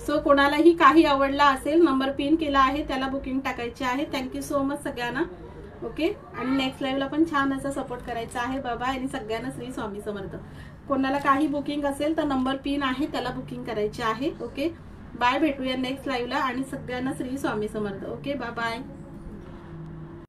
सो कोणालाही काही आवडला असेल, नंबर पिन केला आहे, त्याला बुकिंग टाकायची आहे. थँक्यू सो मच सगळ्यांना. ओके. आणि नेक्स्ट लाईव्हला पण छान असा सपोर्ट करायचा आहे. बाबा आणि सगळ्यांना श्री स्वामी समर्थ. कोणाला काही बुकिंग असेल तर नंबर पिन आहे, त्याला बुकिंग करायची आहे. ओके. बाय. भेटूया नेक्स्ट लाईव्हला. आणि सगळ्यांना श्री स्वामी समर्थ. ओके. बाय.